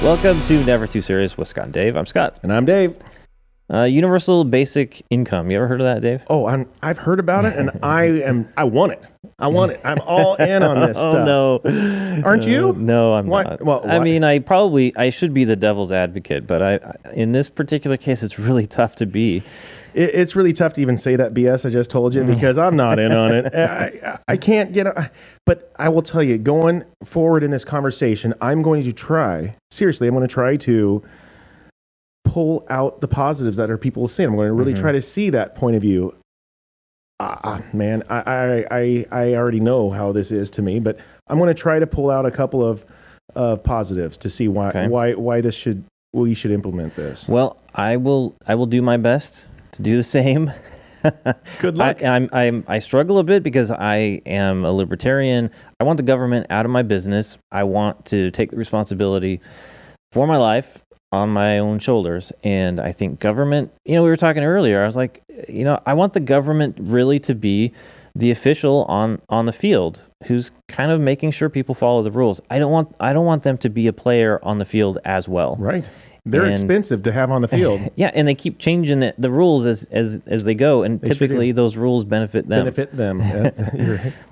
Welcome to Never Too Serious with Scott and Dave. I'm Scott. And I'm Dave. Universal basic income. You ever heard of that, Dave? Oh, I've heard about it, and I want it. I want it. I'm all in on this stuff. Oh, no. Aren't you? No, I'm not. Well, I mean, I should be the devil's advocate, but in this particular case, it's really tough to be. It's really tough to even say that BS I just told you because I'm not in on it. I can't get it. But I will tell you, going forward in this conversation, I'm going to try to pull out the positives that are people saying. I'm going to really try to see that point of view. Man, I already know how this is to me, but I'm going to try to pull out a couple of positives to see why we should implement this. Well, I will do my best to do the same. Good luck. I struggle a bit because I am a libertarian. I want the government out of my business. I want to take the responsibility for my life on my own shoulders. And I think government, we were talking earlier, I was like, I want the government really to be the official on the field who's kind of making sure people follow the rules. I don't want them to be a player on the field as well. Right. They're expensive to have on the field. Yeah, and they keep changing the rules as they go, and typically those rules benefit them.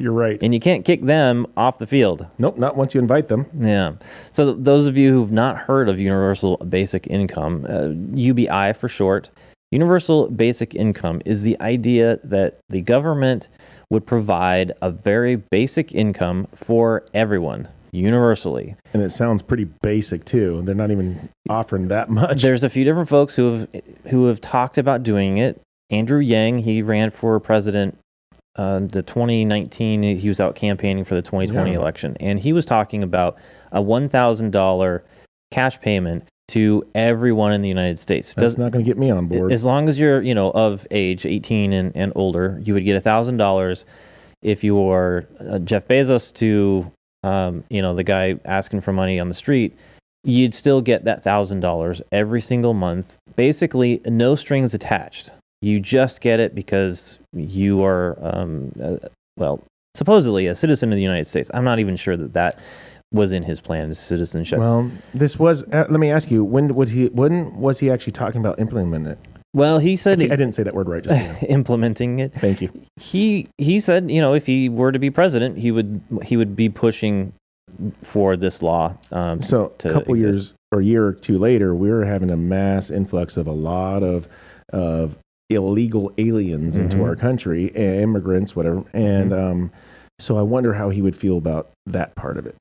You're right. And you can't kick them off the field. Nope, not once you invite them. Yeah. So those of you who've not heard of Universal Basic Income, UBI for short, Universal Basic Income is the idea that the government would provide a very basic income for everyone, universally. And it sounds pretty basic too. They're not even offering that much. There's a few different folks who have talked about doing it. Andrew Yang, he ran for president the 2019. He was out campaigning for the 2020 election, and he was talking about a $1,000 cash payment to everyone in the United States. That's not going to get me on board. As long as you're of age, 18 and older, you would get $1,000. If you are Jeff Bezos to the guy asking for money on the street, you'd still get that $1,000 every single month. Basically, no strings attached. You just get it because you are, supposedly a citizen of the United States. I'm not even sure that was in his plan, his citizenship. Well, this was, let me ask you, when was he actually talking about implementing it? Well, he said... I didn't say that word right just now. Implementing it. Thank you. He said, if he were to be president, he would be pushing for this law. So a couple years or a year or two later, we're having a mass influx of a lot of illegal aliens into our country, immigrants, whatever. And so I wonder how he would feel about that part of it.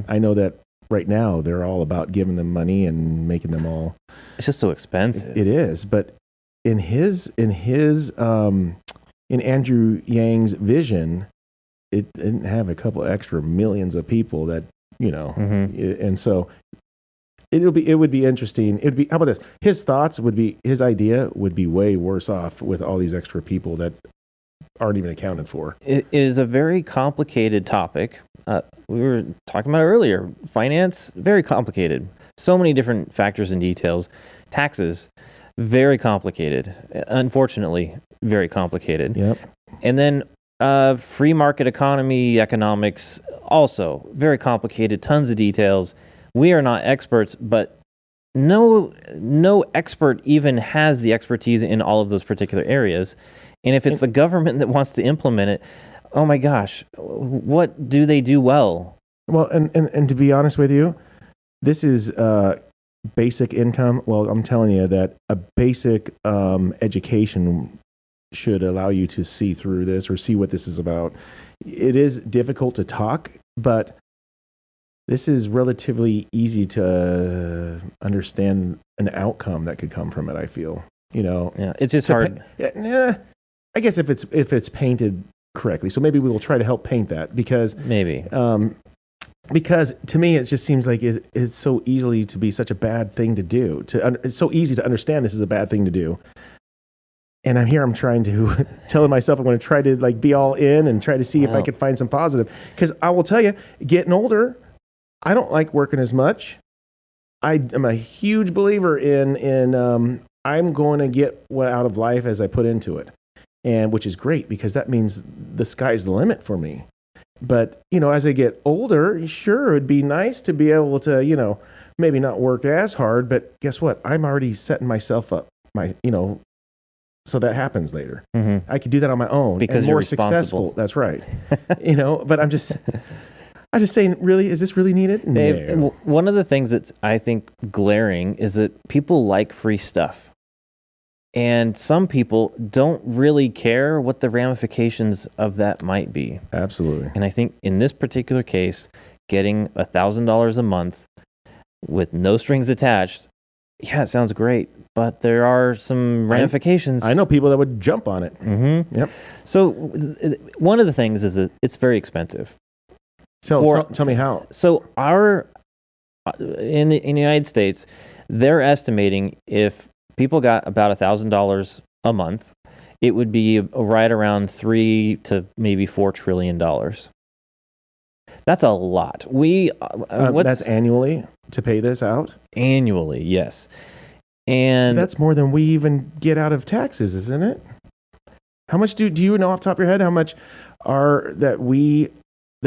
I know that right now they're all about giving them money and making them all... It's just so expensive. It is, but in Andrew Yang's vision, it didn't have a couple extra millions of people that, and so it would be interesting. It'd be, how about this? His idea would be way worse off with all these extra people that aren't even accounted for. It is a very complicated topic. We were talking about it earlier. Finance, very complicated. So many different factors and details. Taxes, very complicated. Unfortunately, very complicated. Yep. And then free market economy, economics, also very complicated. Tons of details. We are not experts, but no expert even has the expertise in all of those particular areas. And if it's the government that wants to implement it, oh my gosh, what do they do well? Well, and to be honest with you, this is basic income. Well, I'm telling you that a basic education should allow you to see through this or see what this is about. It is difficult to talk, but this is relatively easy to understand an outcome that could come from it, I feel. Yeah, it's just hard. I guess if it's painted correctly. So maybe we will try to help paint that because because to me it just seems like it's so easily to be such a bad thing to do. It's so easy to understand this is a bad thing to do. And I'm trying to telling myself I'm going to try to be all in and try to see if I could find some positive. Because I will tell you, getting older, I don't like working as much. I am a huge believer in I'm going to get what out of life as I put into it. And which is great because that means the sky's the limit for me. But, as I get older, sure, it'd be nice to be able to, maybe not work as hard, but guess what? I'm already setting myself up, so that happens later. Mm-hmm. I could do that on my own because and you're more responsible. successful. That's right. But I'm just saying, really, is this really needed? Dave, No. one of the things that's, I think, glaring is that people like free stuff. And some people don't really care what the ramifications of that might be. Absolutely. And I think in this particular case, getting $1,000 a month with no strings attached, yeah, it sounds great, but there are some ramifications. I know people that would jump on it. Mm-hmm. Yep. So one of the things is that it's very expensive. Tell me how. So in the United States, they're estimating if people got about $1,000 a month, it would be right around $3 to maybe $4 trillion. That's a lot. That's annually to pay this out? Annually, yes. And that's more than we even get out of taxes, isn't it? How much do you know off the top of your head how much the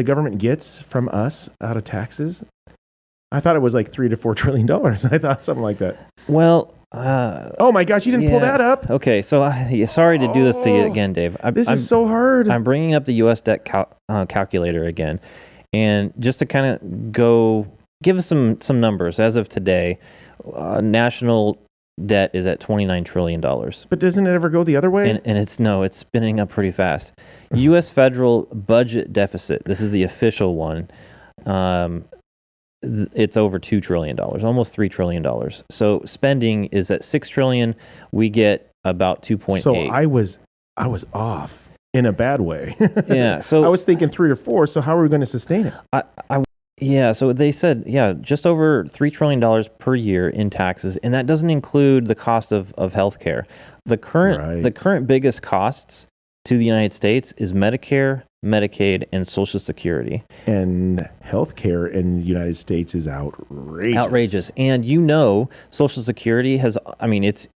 government gets from us out of taxes? I thought it was like $3 to $4 trillion. I thought something like that. Well, oh my gosh, you didn't pull that up? Okay, so sorry to do this to you again, Dave. This is so hard. I'm bringing up the U.S. debt calculator again. And just to kind of give us some numbers. As of today, national debt is at $29 trillion. But doesn't it ever go the other way? And it's spinning up pretty fast. U.S. federal budget deficit, this is the official one, it's over $2 trillion, almost $3 trillion. So spending is at $6 trillion. We get about 2.8. So I was off in a bad way. Yeah. So I was thinking 3 or 4. So how are we going to sustain it? Yeah. So they said, just over $3 trillion per year in taxes, and that doesn't include the cost of healthcare. The current biggest costs to the United States is Medicare, Medicaid, and Social Security. And healthcare in the United States is outrageous. And Social Security it's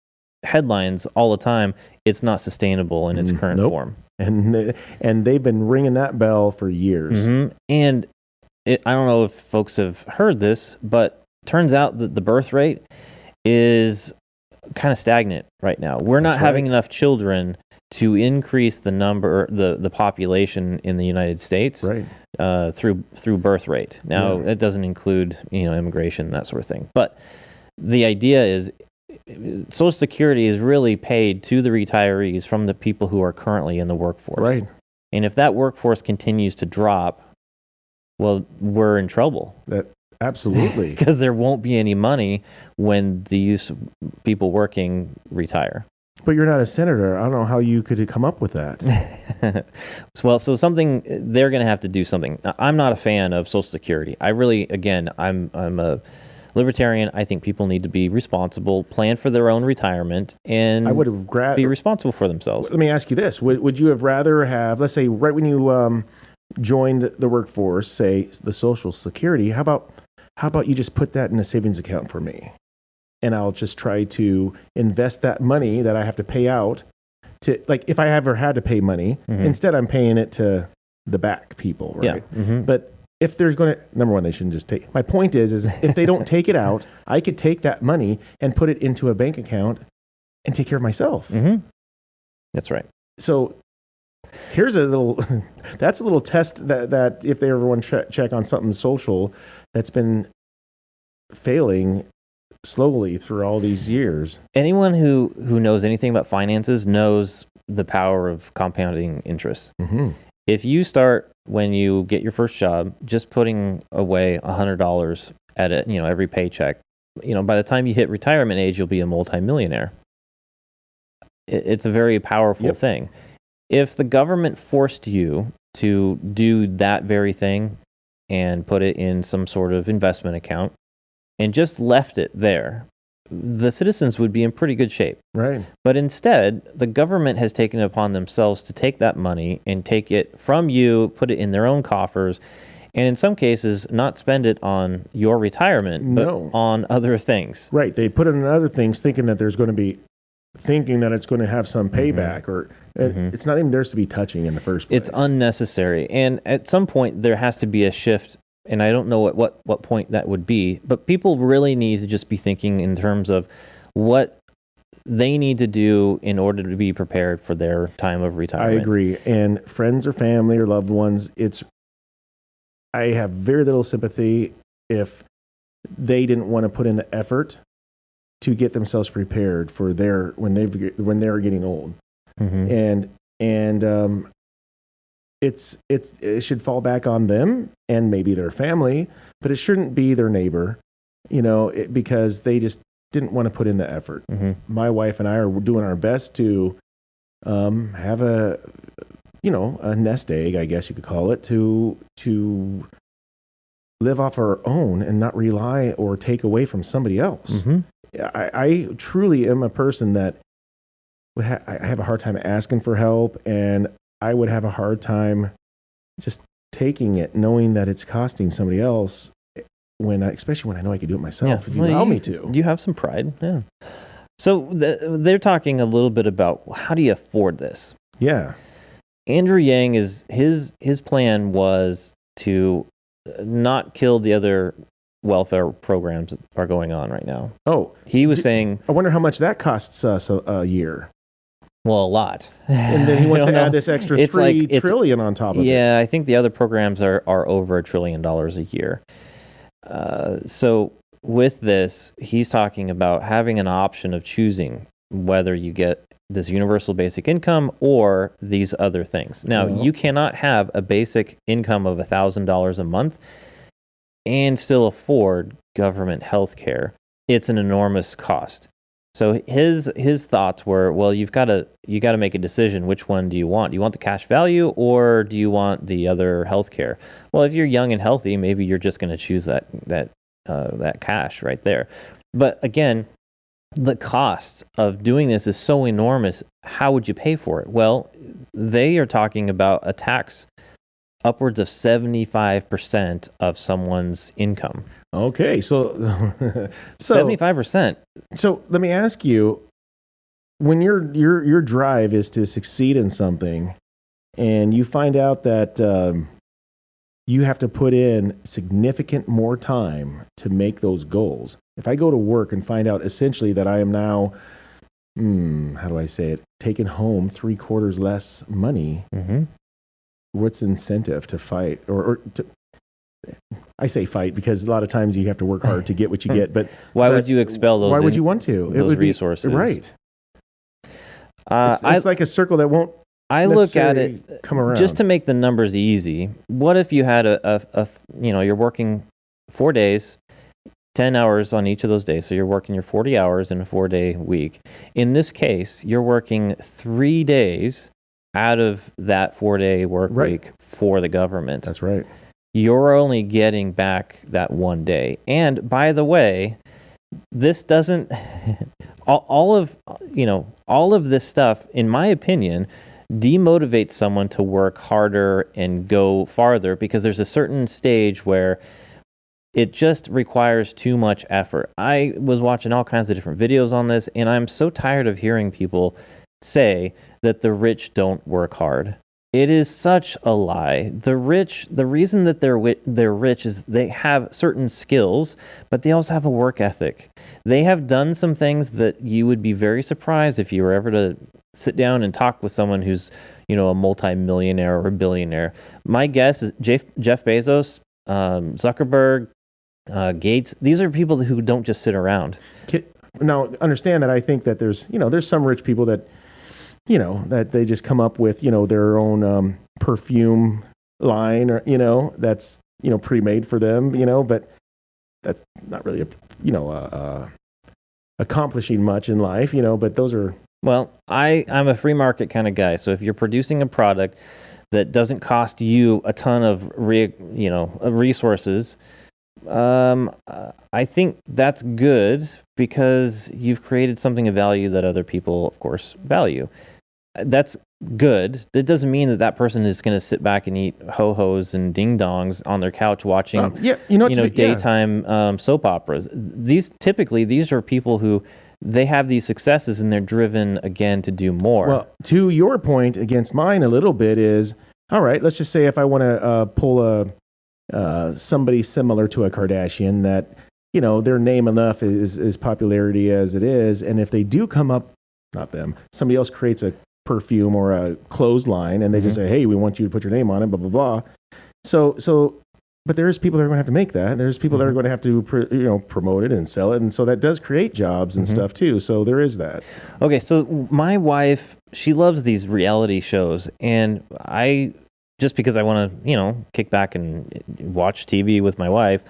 headlines all the time. It's not sustainable in its current form. And they've been ringing that bell for years. Mm-hmm. And I don't know if folks have heard this, but turns out that the birth rate is kind of stagnant right now. We're not having enough children to increase the population in the United States through birth rate. Now, that doesn't include immigration, that sort of thing. But the idea is Social Security is really paid to the retirees from the people who are currently in the workforce. Right. And if that workforce continues to drop, well, we're in trouble. Absolutely. Because there won't be any money when these people working retire. But you're not a senator. I don't know how you could come up with that. Well, so they're going to have to do something. Now, I'm not a fan of Social Security. I'm a libertarian. I think people need to be responsible, plan for their own retirement, and be responsible for themselves. Let me ask you this. Would you have rather have, let's say, right when you joined the workforce, say the Social Security, how about you just put that in a savings account for me? And I'll just try to invest that money that I have to pay out to, like, if I ever had to pay money, instead I'm paying it to the back people, right? Yeah. Mm-hmm. But if there's going to, number one, they shouldn't just take, my point is if they don't take it out, I could take that money and put it into a bank account and take care of myself. Mm-hmm. That's right. So here's that's a little test that if they ever want to check on something social that's been failing slowly through all these years. Anyone who knows anything about finances knows the power of compounding interest. Mm-hmm. If you start when you get your first job, just putting away $100 at it, every paycheck, by the time you hit retirement age, you'll be a multimillionaire. It's a very powerful thing. If the government forced you to do that very thing and put it in some sort of investment account and just left it there, the citizens would be in pretty good shape. Right. But instead, the government has taken it upon themselves to take that money and take it from you, put it in their own coffers, and in some cases, not spend it on your retirement, but on other things. Right. They put it on other things thinking that it's going to have some payback, or it's not even theirs to be touching in the first place. It's unnecessary. And at some point, there has to be a shift and I don't know at what point that would be, but people really need to just be thinking in terms of what they need to do in order to be prepared for their time of I retirement. agree. And friends or family or loved ones, I have very little sympathy if they didn't want to put in the effort to get themselves prepared for when they're getting old. Mm-hmm. And it should fall back on them and maybe their family, but it shouldn't be their neighbor, because they just didn't want to put in the effort. Mm-hmm. My wife and I are doing our best to have a nest egg, I guess you could call it, to live off our own and not rely or take away from somebody else. Mm-hmm. I truly am a person that I have a hard time asking for help, and I would have a hard time just taking it, knowing that it's costing somebody else. Especially when I know I could do it myself, if you allow me to. You have some pride, yeah. So they're talking a little bit about how do you afford this? Yeah. Andrew Yang his plan was to not kill the other welfare programs that are going on right now. Oh, he was saying, I wonder how much that costs us a year. Well, a lot. And then he wants to add this extra $3 trillion on top of it. Yeah, I think the other programs are over $1 trillion a year. So with this, he's talking about having an option of choosing whether you get this universal basic income or these other things. Now, you cannot have a basic income of $1,000 a month and still afford government health care. It's an enormous cost. So his thoughts were, well, you got to make a decision. Which one do you want? Do you want the cash value or do you want the other health care? Well, if you're young and healthy, maybe you're just going to choose that cash right there. But again, the cost of doing this is so enormous. How would you pay for it? Well, they are talking about a tax upwards of 75% of someone's income. Okay, so 75%. So let me ask you, when your drive is to succeed in something, and you find out that you have to put in significant more time to make those goals. If I go to work and find out essentially that I am now, how do I say it, taking home 3/4 less money, what's the incentive to fight or to? I say fight because a lot of times you have to work hard to get what you get. But why would you expel those? Why would you want to? Those resources, right? It's like a circle that won't. I look at it come around. Just to make the numbers easy. What if you had you're working 4 days, 10 hours on each of those days. So you're working your 40 hours in a 4-day week. In this case, you're working 3 days out of that 4-day work week for the government. That's right. You're only getting back that 1 day. And by the way, this doesn't all of this stuff, in my opinion, demotivates someone to work harder and go farther because there's a certain stage where it just requires too much effort. I was watching all kinds of different videos on this, and I'm so tired of hearing people say that the rich don't work hard. It is such a lie. The reason that they're rich is they have certain skills, but they also have a work ethic. They have done some things that you would be very surprised if you were ever to sit down and talk with someone who's, a multi-millionaire or a billionaire. My guess is Jeff Bezos, Zuckerberg, Gates. These are people who don't just sit around. Now, understand that I think that there's some rich people that, that they just come up with, their own perfume line or, that's, pre-made for them, but that's not really, accomplishing much in life, but those are. Well, I'm a free market kind of guy. So if you're producing a product that doesn't cost you a ton of resources, I think that's good because you've created something of value that other people, of course, value. That's good. That doesn't mean that person is going to sit back and eat ho-hos and ding-dongs on their couch watching, daytime soap operas. These are people who they have these successes and they're driven again to do more. Well, to your point against mine a little bit is, all right, let's just say if I want to pull somebody similar to a Kardashian that, their name enough is popularity as it is. And if they do come up, not them, somebody else creates a perfume or a clothesline and they just say, hey, we want you to put your name on it, blah, blah, blah. So, but there's people that are going to have to make that. There's people that are going to have to, promote it and sell it. And so that does create jobs and stuff too. So there is that. Okay. So my wife, she loves these reality shows, and just because I want to, kick back and watch TV with my wife.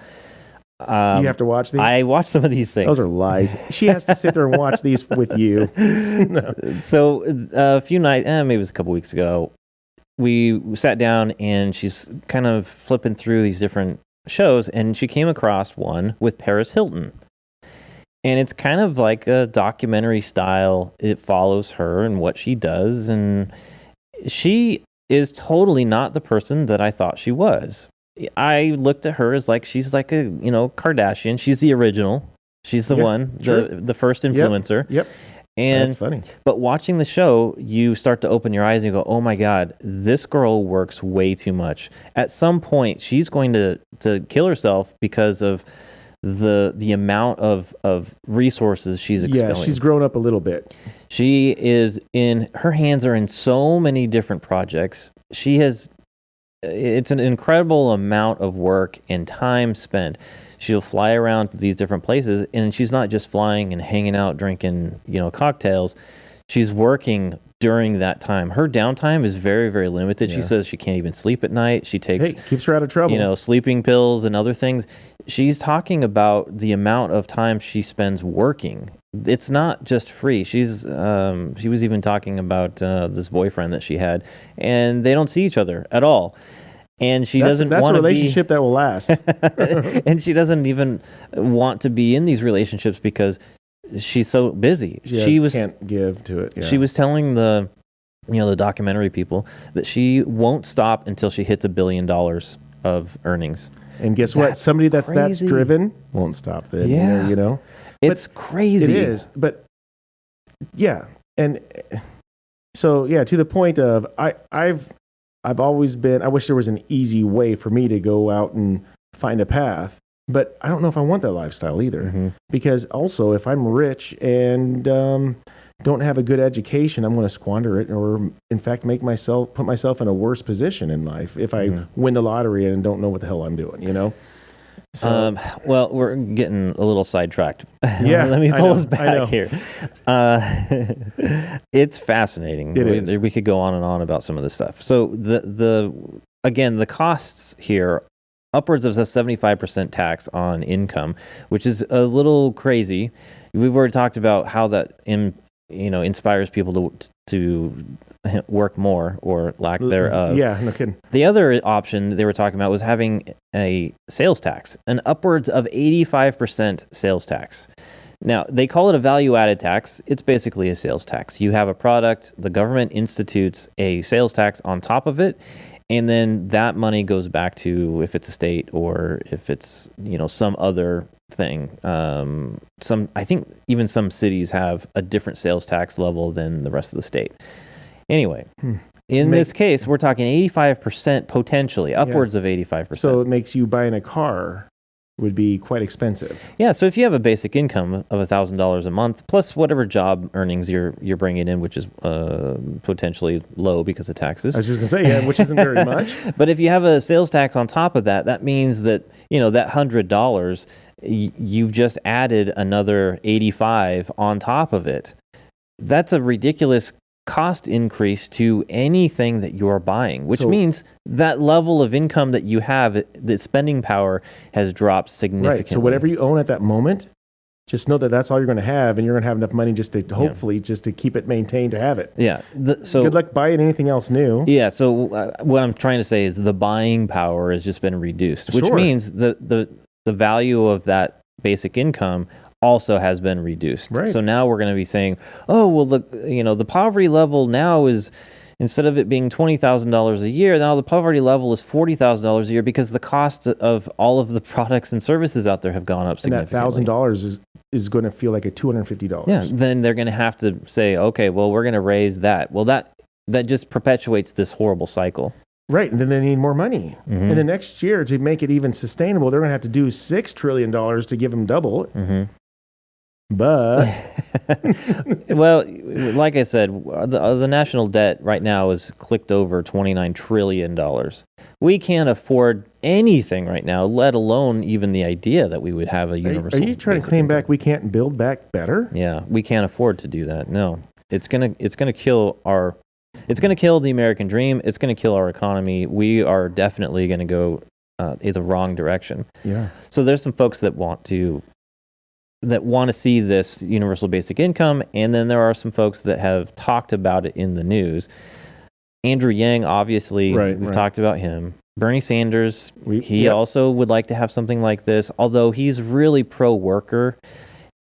You have to watch these? I watch some of these things. Those are lies. She has to sit there and watch these with you. No. So a few nights, maybe it was a couple weeks ago, we sat down and she's kind of flipping through these different shows, and she came across one with Paris Hilton. And it's kind of like a documentary style. It follows her and what she does, and she is totally not the person that I thought she was. I looked at her as like she's like a Kardashian. She's the original. She's the one, the first influencer. Yep. And that's funny. But watching the show, you start to open your eyes and you go, "Oh my God, this girl works way too much." At some point, she's going to kill herself because of the amount of resources she's expelling. Yeah, she's grown up a little bit. She is her hands are in so many different projects. It's an incredible amount of work and time spent. She'll fly around to these different places, and she's not just flying and hanging out, drinking, cocktails. She's working during that time. Her downtime is very, very limited. Yeah. She says she can't even sleep at night. She takes, keeps her out of trouble. Sleeping pills and other things. She's talking about the amount of time she spends working. It's not just free. She was even talking about this boyfriend that she had, and they don't see each other at all. And she doesn't want to be... That's a relationship that will last. And she doesn't even want to be in these relationships because she's so busy. She can't give to it. Yeah. She was telling the documentary people that she won't stop until she hits $1 billion of earnings. And guess what? Somebody that's driven won't stop then. Yeah. It's crazy. It is. But yeah. And so, to the point of I've always been, I wish there was an easy way for me to go out and find a path, but I don't know if I want that lifestyle either. Mm-hmm. Because also, if I'm rich and don't have a good education, I'm going to squander it, or in fact, put myself in a worse position in life if I win the lottery and don't know what the hell I'm doing, So, well, we're getting a little sidetracked. Yeah, let me pull us back here. It's fascinating. We could go on and on about some of this stuff. So the costs here, upwards of a 75% tax on income, which is a little crazy. We've already talked about how that inspires people to work more or lack thereof. Yeah, no kidding. The other option they were talking about was having a sales tax, an upwards of 85% sales tax. Now, they call it a value-added tax. It's basically a sales tax. You have a product, the government institutes a sales tax on top of it, and then that money goes back to, if it's a state or if it's, some other thing. I think even some cities have a different sales tax level than the rest of the state. Anyway, in this case, we're talking 85% potentially, upwards of 85%. So it makes you buying a car would be quite expensive. Yeah, so if you have a basic income of $1,000 a month, plus whatever job earnings you're bringing in, which is potentially low because of taxes. I was just going to say, which isn't very much. But if you have a sales tax on top of that, that means that, that $100, you've just added another 85 on top of it. That's a ridiculous cost increase to anything that you're buying, which means that level of income that you have, the spending power has dropped significantly. Right. So whatever you own at that moment, just know that that's all you're going to have, and you're going to have enough money just to hopefully just to keep it maintained to have it. Yeah. So good luck buying anything else new. Yeah. So what I'm trying to say is the buying power has just been reduced, which means the value of that basic income also has been reduced. Right. So now we're going to be saying, oh, well, the poverty level now is, instead of it being $20,000 a year, now the poverty level is $40,000 a year because the cost of all of the products and services out there have gone up significantly. And that $1,000 is going to feel like a $250. Yeah. Then they're going to have to say, okay, well, we're going to raise that. Well, that just perpetuates this horrible cycle. Right, and then they need more money. Mm-hmm. And the next year, to make it even sustainable, they're going to have to do $6 trillion to give them double. Mm-hmm. But well, like I said, the national debt right now is clicked over $29 trillion. We can't afford anything right now, let alone even the idea that we would have a universal. Are you trying to claim back we can't build back better? Yeah, we can't afford to do that. No, it's gonna kill our. It's gonna kill the American dream. It's gonna kill our economy. We are definitely gonna go in the wrong direction. Yeah. So there's some folks that want to see this universal basic income, and then there are some folks that have talked about it in the news. Andrew Yang, obviously, we've talked about him. Bernie Sanders, he also would like to have something like this, although he's really pro-worker.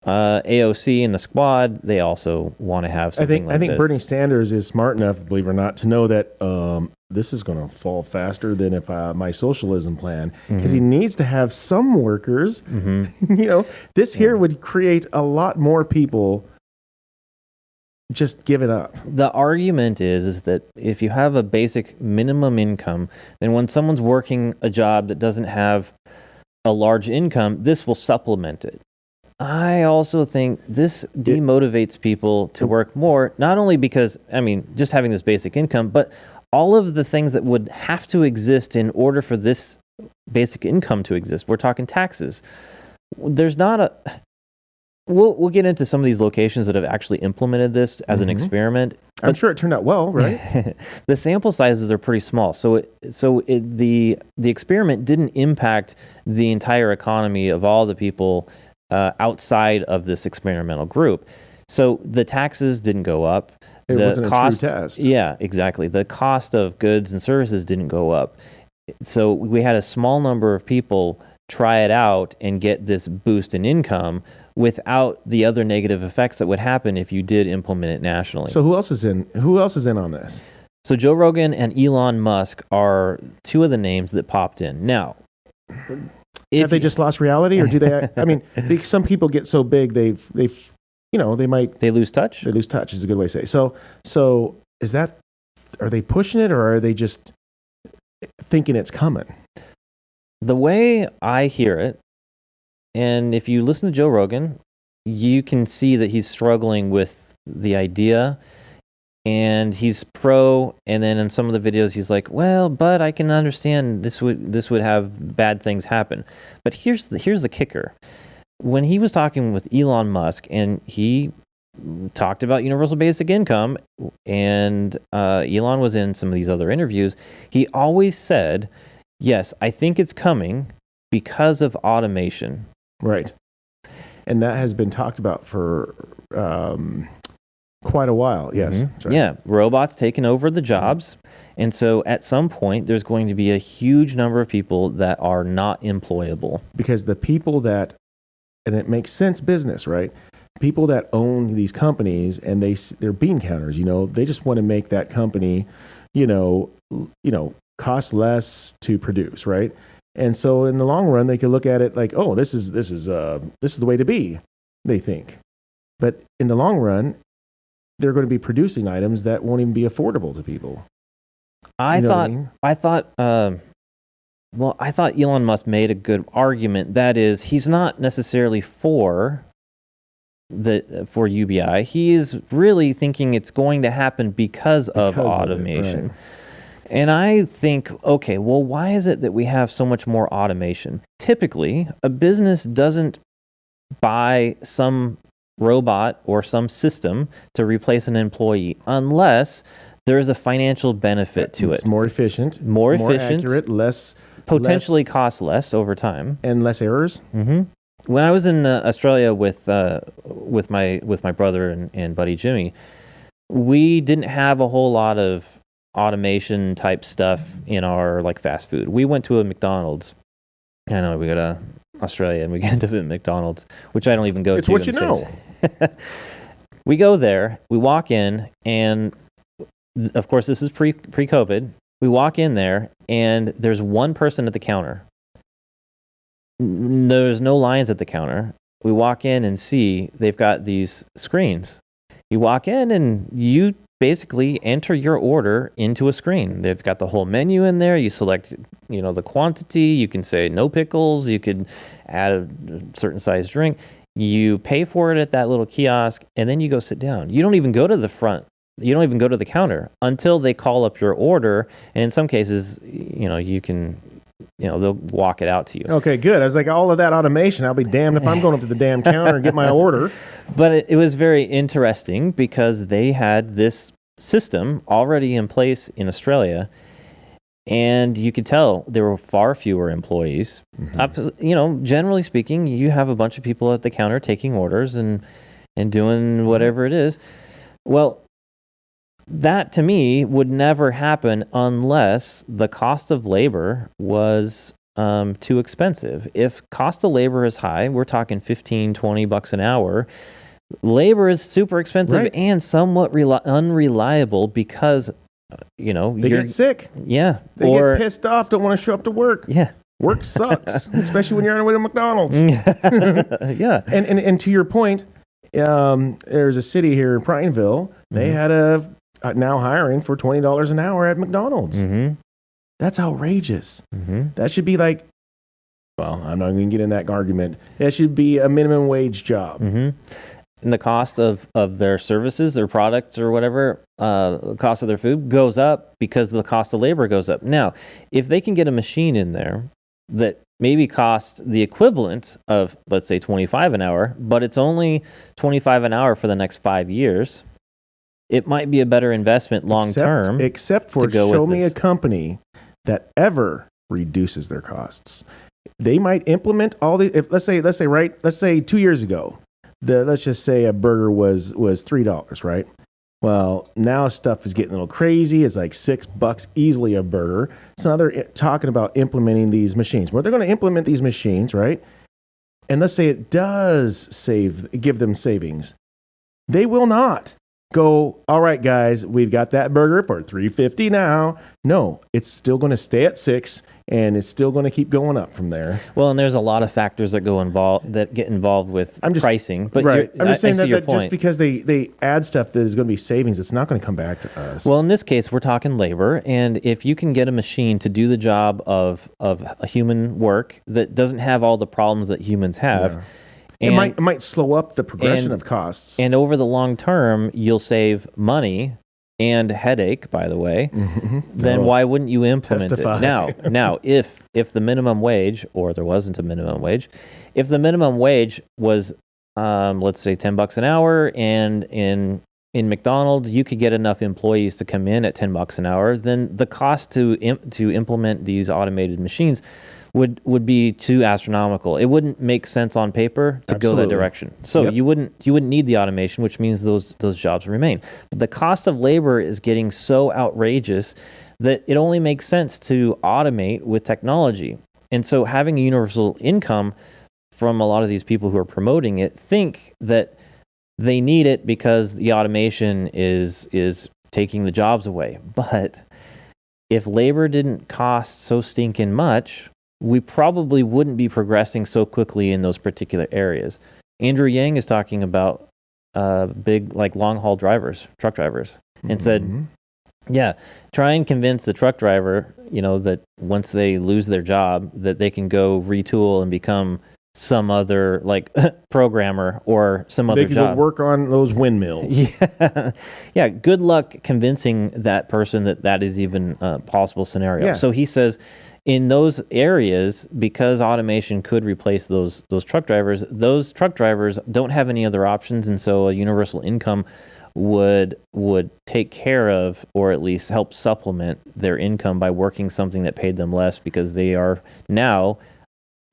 AOC and the squad, they also want to have something like this. I think Bernie Sanders is smart enough, believe it or not, to know that this is going to fall faster than if my socialism plan, because he needs to have some workers. Mm-hmm. This here would create a lot more people just give it up. The argument is that if you have a basic minimum income, then when someone's working a job that doesn't have a large income, this will supplement it. I also think this demotivates people to work more, not only because, just having this basic income, but all of the things that would have to exist in order for this basic income to exist. We're talking taxes. There's not a... We'll get into some of these locations that have actually implemented this as an experiment. I'm sure it turned out well, right? The sample sizes are pretty small, so the experiment didn't impact the entire economy of all the people outside of this experimental group. So the taxes didn't go up. It wasn't a true test. Yeah, exactly. The cost of goods and services didn't go up. So we had a small number of people try it out and get this boost in income without the other negative effects that would happen if you did implement it nationally. So who else is in on this? So Joe Rogan and Elon Musk are two of the names that popped in. Now, have they just lost reality, or do they? Some people get so big they lose touch. They lose touch is a good way to say. So is that? Are they pushing it, or are they just thinking it's coming? The way I hear it, and if you listen to Joe Rogan, you can see that he's struggling with the idea, and he's pro. And then in some of the videos, he's like, "Well, but I can understand this would have bad things happen." But here's the kicker: when he was talking with Elon Musk, and he talked about universal basic income, and Elon was in some of these other interviews, he always said, "Yes, I think it's coming because of automation." Right. And that has been talked about for quite a while. Yes. Mm-hmm. Yeah. Robots taking over the jobs. And so at some point, there's going to be a huge number of people that are not employable. Because the people that, and it makes sense business, right? People that own these companies and they're bean counters, they just want to make that company, cost less to produce, right? And so in the long run, they could look at it like, oh, this is the way to be, they think. But in the long run, they're going to be producing items that won't even be affordable to people. I thought Elon Musk made a good argument. That is, he's not necessarily for UBI. He is really thinking it's going to happen because of automation. Right. And I think, okay, well, why is it that we have so much more automation? Typically, a business doesn't buy some robot or some system to replace an employee unless there is a financial benefit to it. It's more efficient, more accurate, potentially cost less over time, and less errors. Mm-hmm. When I was in Australia with my brother and buddy Jimmy, we didn't have a whole lot of automation type stuff in our fast food. We went to a McDonald's. I know we go to Australia and we get into McDonald's, which I don't even go to. It's what you know. We go there, we walk in, and of course this is pre-COVID. We walk in there and there's one person at the counter. There's no lines at the counter. We walk in and see they've got these screens. You walk in and you basically enter your order into a screen. They've got the whole menu in there. You select, the quantity. You can say no pickles. You could add a certain size drink. You pay for it at that little kiosk, and then you go sit down. You don't even go to the front. You don't even go to the counter until they call up your order. And in some cases, you can, they'll walk it out to you. Okay, good. I was like, all of that automation, I'll be damned if I'm going up to the damn counter and get my order. But it was very interesting because they had this system already in place in Australia, and you could tell there were far fewer employees. Generally speaking, you have a bunch of people at the counter taking orders and doing whatever it is. Well, that to me would never happen unless the cost of labor was too expensive. If cost of labor is high, we're talking $15-$20 an hour. Labor is super expensive and somewhat unreliable because, they get sick. Yeah. They get pissed off, don't want to show up to work. Yeah. Work sucks, especially when you're on your way to McDonald's. Yeah. And to your point, there's a city here in Prineville. They had now hiring for $20 an hour at McDonald's. That's outrageous. That should be like, well, I'm not going to get in that argument. That should be a minimum wage job. And the cost of their services, their products or whatever, the cost of their food goes up because the cost of labor goes up. Now, if they can get a machine in there that maybe costs the equivalent of, let's say, $25 an hour, but it's only $25 an hour for the next 5 years, it might be a better investment long term. Except for show me a company that ever reduces their costs. They might implement all the. If let's say 2 years ago, let's just say a burger was $3, right? Well, now stuff is getting a little crazy. It's like $6 easily a burger. So now they're talking about implementing these machines. Well, they're going to implement these machines, right? And let's say it does give them savings. They will not go, all right, guys, we've got that burger for $3.50 now. No, it's still going to stay at $6, and it's still going to keep going up from there. Well, and there's a lot of factors that get involved with pricing. But I'm just saying that just because they add stuff that is going to be savings, it's not going to come back to us. Well, in this case, we're talking labor, and if you can get a machine to do the job of a human work that doesn't have all the problems that humans have. It might slow up the progression of costs. And over the long term, you'll save money and headache, by the way. Then why wouldn't you implement it? Now, if the minimum wage, or there wasn't a minimum wage, if the minimum wage was, let's say $10 an hour, and in McDonald's, you could get enough employees to come in at $10 an hour, then the cost to implement these automated machines would be too astronomical. It wouldn't make sense on paper to go that direction. So you wouldn't need the automation, which means those jobs remain. But the cost of labor is getting so outrageous that it only makes sense to automate with technology. And so having a universal income from a lot of these people who are promoting it think that they need it because the automation is taking the jobs away. But if labor didn't cost so stinking much, we probably wouldn't be progressing so quickly in those particular areas. Andrew Yang is talking about big, like long-haul drivers, truck drivers, and said, try and convince the truck driver, that once they lose their job, that they can go retool and become some other like programmer or some other job. They can go work on those windmills. Yeah. Good luck convincing that person that is even a possible scenario. Yeah. So he says, in those areas, because automation could replace those truck drivers don't have any other options, and so a universal income would take care of, or at least help supplement their income by working something that paid them less, because they are now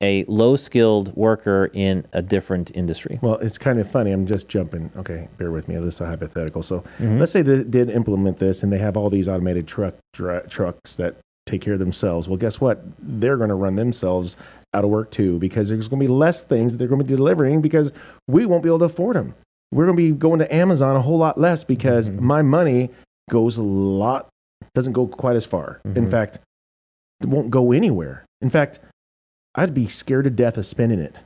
a low-skilled worker in a different industry. Well, it's kind of funny. I'm just jumping. Okay, bear with me. This is a hypothetical. So let's say they did implement this, and they have all these automated trucks that take care of themselves. Well, guess what? They're going to run themselves out of work too, because there's going to be less things that they're going to be delivering because we won't be able to afford them. We're going to be going to Amazon a whole lot less because my money doesn't go quite as far. In fact, it won't go anywhere. In fact, I'd be scared to death of spending it.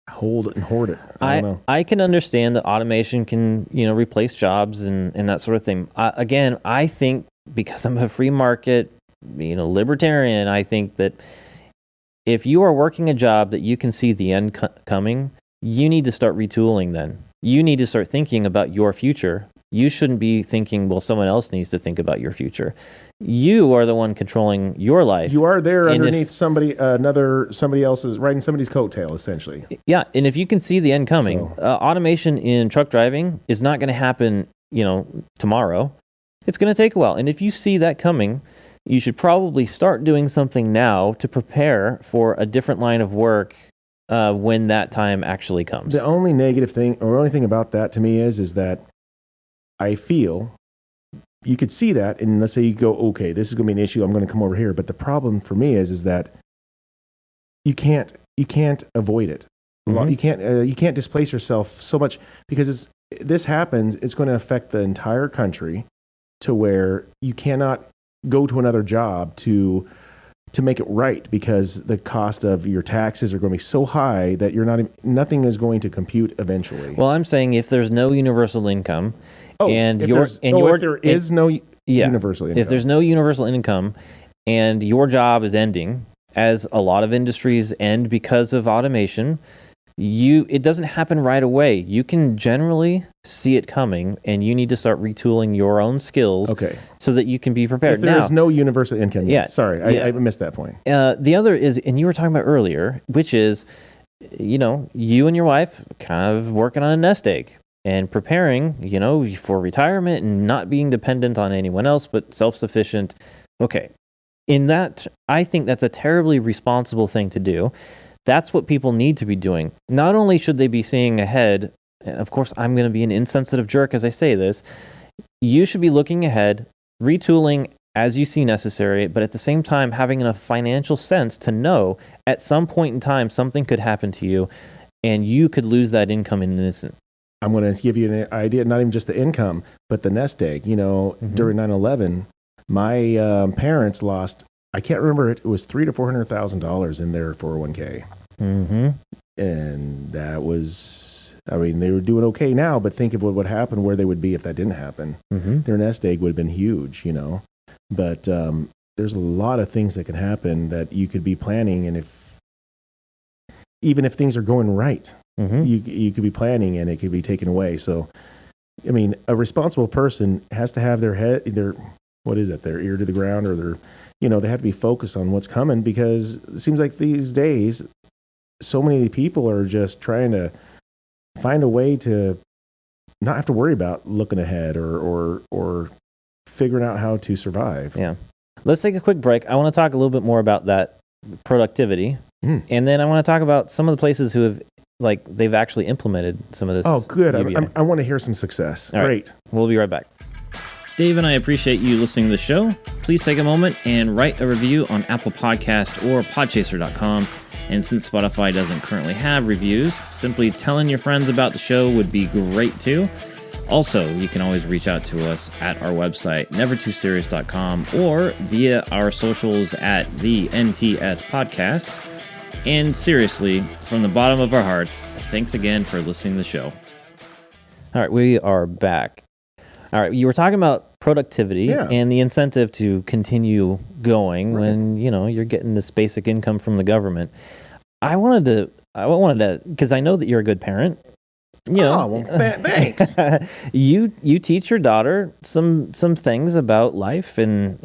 hold it and hoard it. I don't know. I can understand that automation can, replace jobs and that sort of thing. Again, I think because I'm a free market, libertarian, I think that if you are working a job that you can see the end coming, you need to start retooling then. You need to start thinking about your future. You shouldn't be thinking, well, someone else needs to think about your future. You are the one controlling your life. You are there underneath somebody else's, riding somebody's coattail, essentially. Yeah, and if you can see the end coming, automation in truck driving is not going to happen, tomorrow. It's going to take a while. And if you see that coming, you should probably start doing something now to prepare for a different line of work when that time actually comes. The only negative thing, or only thing about that to me is that I feel you could see that, and let's say you go, okay, this is going to be an issue. I'm going to come over here. But the problem for me is that you can't avoid it. Mm-hmm. You can't displace yourself so much because this happens. It's going to affect the entire country to where you cannot go to another job to make it right because the cost of your taxes are going to be so high that nothing is going to compute eventually. Well, I'm saying if there's no universal income, if there is no universal income. If there's no universal income and your job is ending, as a lot of industries end because of automation, it doesn't happen right away. You can generally see it coming, and you need to start retooling your own skills so that you can be prepared. If there's no universal income, I missed that point. The other is, and you were talking about earlier, which is, you and your wife kind of working on a nest egg and preparing, for retirement and not being dependent on anyone else, but self-sufficient. Okay. In that, I think that's a terribly responsible thing to do. That's what people need to be doing. Not only should they be seeing ahead, and of course I'm going to be an insensitive jerk as I say this, you should be looking ahead, retooling as you see necessary, but at the same time having enough financial sense to know at some point in time something could happen to you and you could lose that income in an instant. I'm going to give you an idea, not even just the income, but the nest egg. During 9/11, my parents lost, I can't remember it was $300,000 to $400,000 in their 401k. Mm-hmm. And that was, they were doing okay now, but think of what would happen, where they would be if that didn't happen. Mm-hmm. Their nest egg would have been huge, But there's a lot of things that can happen that you could be planning, and even if things are going right, mm-hmm. you could be planning and it could be taken away. So, a responsible person has to have their ear to the ground, or they have to be focused on what's coming, because it seems like these days, so many people are just trying to find a way to not have to worry about looking ahead or figuring out how to survive. Yeah. Let's take a quick break. I want to talk a little bit more about that productivity. And then I want to talk about some of the places who have, they've actually implemented some of this. Oh, good. I want to hear some success. All Great. Right. We'll be right back. Dave and I appreciate you listening to the show. Please take a moment and write a review on Apple Podcast or podchaser.com. And since Spotify doesn't currently have reviews, simply telling your friends about the show would be great too. Also, you can always reach out to us at our website, nevertooserious.com, or via our socials at the NTS Podcast. And seriously, from the bottom of our hearts, thanks again for listening to the show. All right, we are back. All right, you were talking about productivity and the incentive to continue going when, you're getting this basic income from the government. I wanted to, because I know that you're a good parent. Thanks. You teach your daughter some things about life and,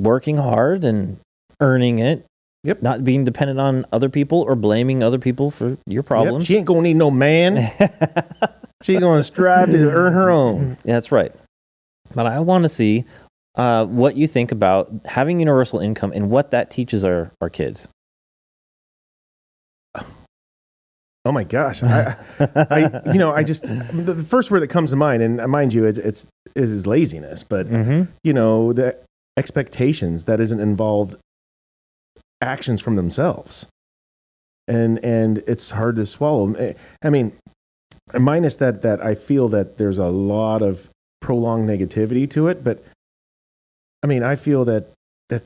working hard and earning it. Yep. Not being dependent on other people or blaming other people for your problems. Yep. She ain't going to need no man. She's going to strive to earn her own. Yeah, that's right. But I want to see what you think about having universal income and what that teaches our kids. Oh my gosh. The first word that comes to mind, and mind you, is laziness, but the expectations that isn't involved actions from themselves. And it's hard to swallow. Minus that I feel that there's a lot of prolonged negativity to it, but I feel that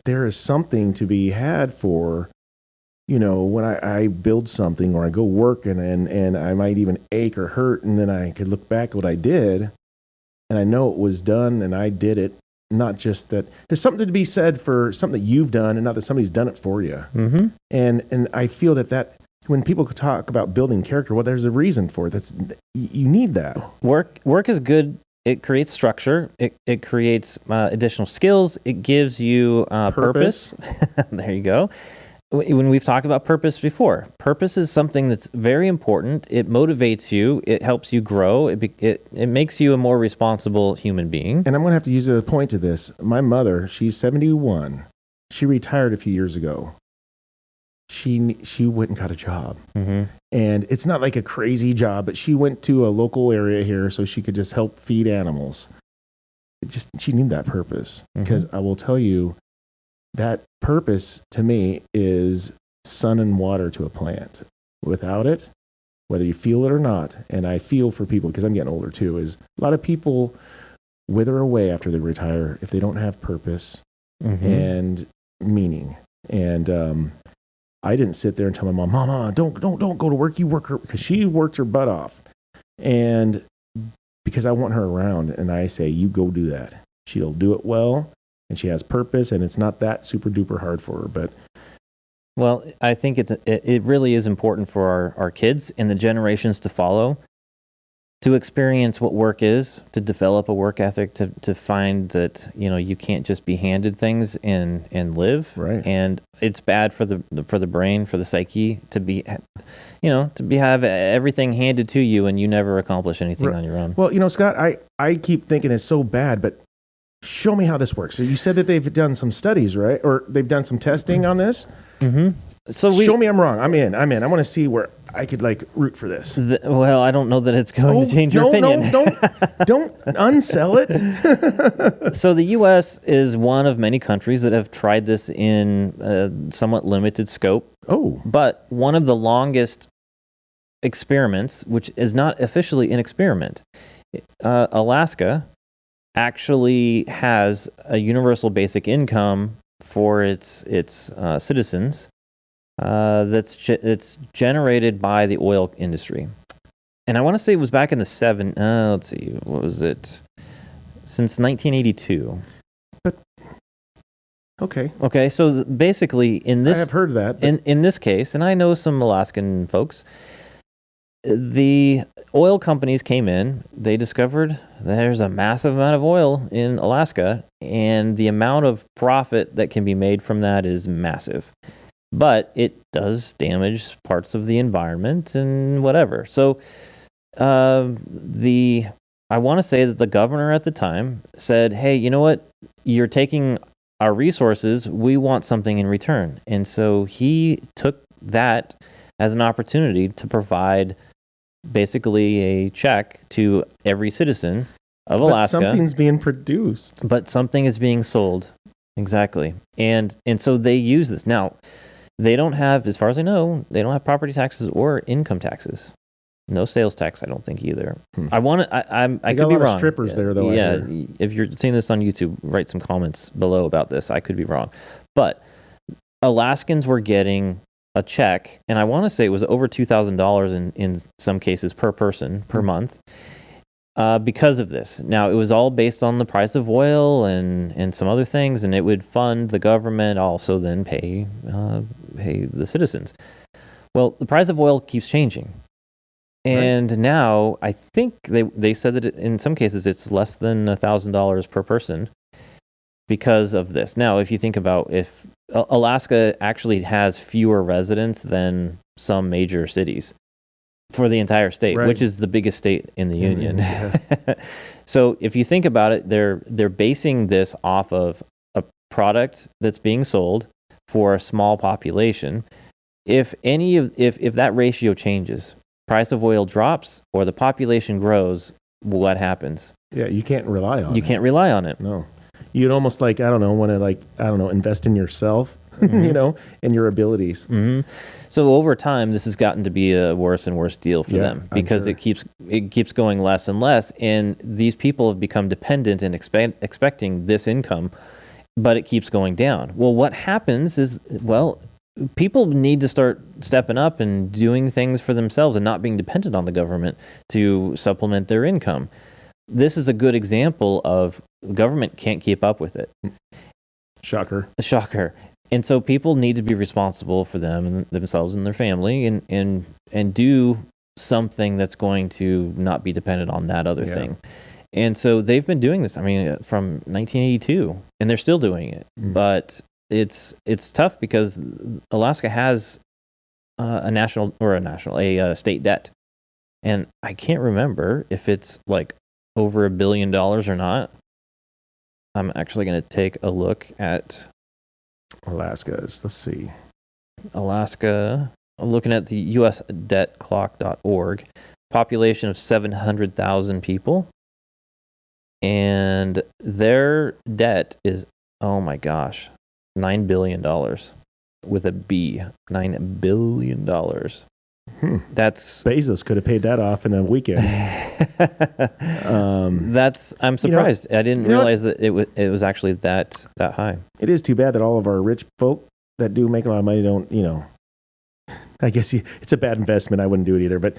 there is something to be had for when I build something or I go work and I might even ache or hurt, and then I could look back at what I did, and I know it was done and I did it. Not just that there's something to be said for something that you've done and not that somebody's done it for you. Mm-hmm. And I feel that when people talk about building character, well, there's a reason for it. You need that. Work is good. It creates structure. It creates additional skills. It gives you purpose. There you go. When we've talked about purpose before, purpose is something that's very important. It motivates you. It helps you grow. It makes you a more responsible human being. And I'm going to have to use a point to this. My mother, she's 71. She retired a few years ago. She went and got a job. Mm-hmm. And it's not like a crazy job, but she went to a local area here so she could just help feed animals. She needed that purpose. Because I will tell you, that purpose to me is sun and water to a plant. Without it, whether you feel it or not, and I feel for people because I'm getting older too, is a lot of people wither away after they retire if they don't have purpose and meaning. And I didn't sit there and tell my mom, Mama, don't go to work. You work her, because she worked her butt off. And because I want her around, and I say, you go do that. She'll do it well. And she has purpose, and it's not that super duper hard for her. But well, I think it really is important for our kids and the generations to follow to experience what work is, to develop a work ethic, to find that you can't just be handed things and live. Right. And it's bad for the brain, for the psyche to have everything handed to you and you never accomplish anything on your own. Well, Scott, I keep thinking it's so bad, but show me how this works. So you said that they've done some studies, right? Or they've done some testing on this? Mm-hmm. So show me I'm wrong. I'm in. I want to see where I could root for this. Well, I don't know that it's going to change your opinion. Don't unsell it. So the U.S. is one of many countries that have tried this in a somewhat limited scope. Oh. But one of the longest experiments, which is not officially an experiment, Alaska actually has a universal basic income for its citizens it's generated by the oil industry. And I want to say it was back in the let's see, what was it? Since 1982. But okay. Okay, so basically in this... I have heard that. In this case, and I know some Alaskan folks, the oil companies came in, they discovered there's a massive amount of oil in Alaska, and the amount of profit that can be made from that is massive. But it does damage parts of the environment and whatever. So I want to say that the governor at the time said, hey, you know what? You're taking our resources. We want something in return. And so he took that as an opportunity to provide basically a check to every citizen of Alaska. But something's being produced. But something is being sold. Exactly. And so they use this. Now, they don't have, as far as I know, they don't have property taxes or income taxes. No sales tax, I don't think either. I could be wrong. Of strippers there, though. Yeah, if you're seeing this on YouTube, write some comments below about this. I could be wrong. But Alaskans were getting a check, and I want to say it was over $2,000 in some cases per person per month because of this. Now, it was all based on the price of oil and some other things, and it would fund the government also then pay the citizens. Well, the price of oil keeps changing. And now I think they said that in some cases it's less than $1,000 per person because of this. Now, if you think about if Alaska actually has fewer residents than some major cities for the entire state, which is the biggest state in the union. So if you think about it, they're basing this off of a product that's being sold for a small population. If that ratio changes, price of oil drops or the population grows, what happens? Yeah, you can't rely on it. You can't rely on it. No. You'd almost want to invest in yourself, and your abilities. Mm-hmm. So over time, this has gotten to be a worse and worse deal for them because it keeps going less and less, and these people have become dependent and expecting this income, but it keeps going down. Well, what happens is, people need to start stepping up and doing things for themselves and not being dependent on the government to supplement their income. This is a good example of the government can't keep up with it. Shocker. And so people need to be responsible for themselves and their family and do something that's going to not be dependent on that other thing. And so they've been doing this, I mean, from 1982, and they're still doing it. But it's tough because Alaska has a state debt. And I can't remember if it's like over $1 billion or not. I'm actually going to take a look at Alaska's. Let's see. Alaska. I'm looking at the usdebtclock.org. Population of 700,000 people. And their debt is, oh my gosh, $9 billion with a B. $9 billion. That's Bezos could have paid that off in a weekend. I'm surprised. I didn't realize that it was actually that high. It is too bad that all of our rich folk that do make a lot of money don't, I guess it's a bad investment. I wouldn't do it either. But,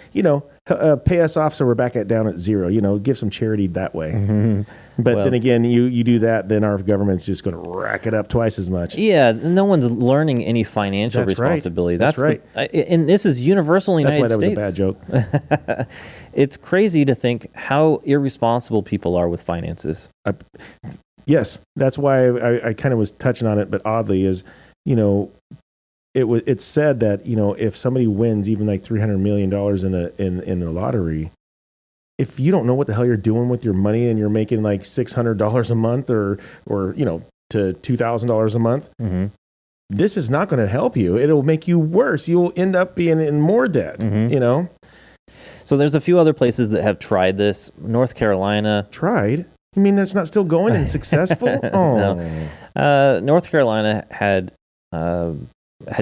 pay us off so we're back down at zero. Give some charity that way. Mm-hmm. But then again, you do that, then our government's just going to rack it up twice as much. Yeah, no one's learning any financial responsibility. That's right. And this is universal in the United States. That's why that was a bad joke. It's crazy to think how irresponsible people are with finances. Yes, that's why I kind of was touching on it, but oddly is, it's said that if somebody wins even like $300 million in the lottery, if you don't know what the hell you're doing with your money and you're making like $600 a month or to $2,000 a month, this is not going to help you. It'll make you worse. You'll end up being in more debt. So there's a few other places that have tried this. North Carolina tried. You mean that's not still going and successful? Oh, no. North Carolina had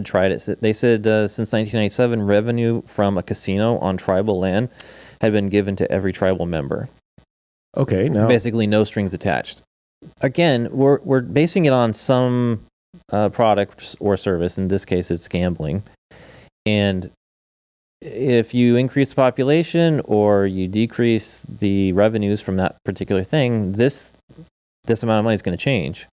tried it. They said since 1997, revenue from a casino on tribal land had been given to every tribal member. Okay, now basically no strings attached. Again, we're basing it on some product or service. In this case, it's gambling. And if you increase the population or you decrease the revenues from that particular thing, this amount of money is going to change.